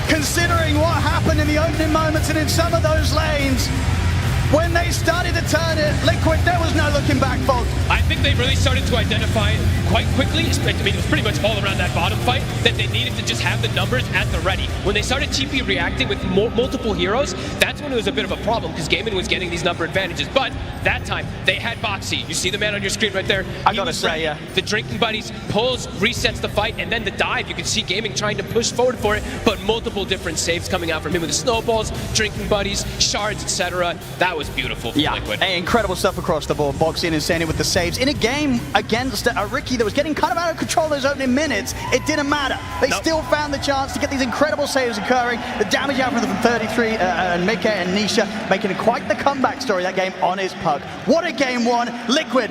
Considering what happened in the opening moments and in some of those lanes. When they started to turn it, Liquid, there was no looking back, folks. I think they really started to identify quite quickly, I mean, it was pretty much all around that bottom fight, that they needed to just have the numbers at the ready. When they started TP reacting with multiple heroes, that's when it was a bit of a problem, because Gaimin was getting these number advantages. But that time, they had Boxy. You see the man on your screen right there? I gotta say, yeah. The Drinking Buddies pulls, resets the fight, and then the dive. You can see Gaimin trying to push forward for it, but multiple different saves coming out from him with the snowballs, Drinking Buddies, shards, etc. That was beautiful for Liquid. Hey, incredible stuff across the board. Boxy and Insania with the saves. In a game against a Ricky that was getting kind of out of control those opening minutes, it didn't matter. They still found the chance to get these incredible saves occurring. The damage out from 33 and Mickey and Nisha making quite the comeback story that game on his puck. What a game one. Liquid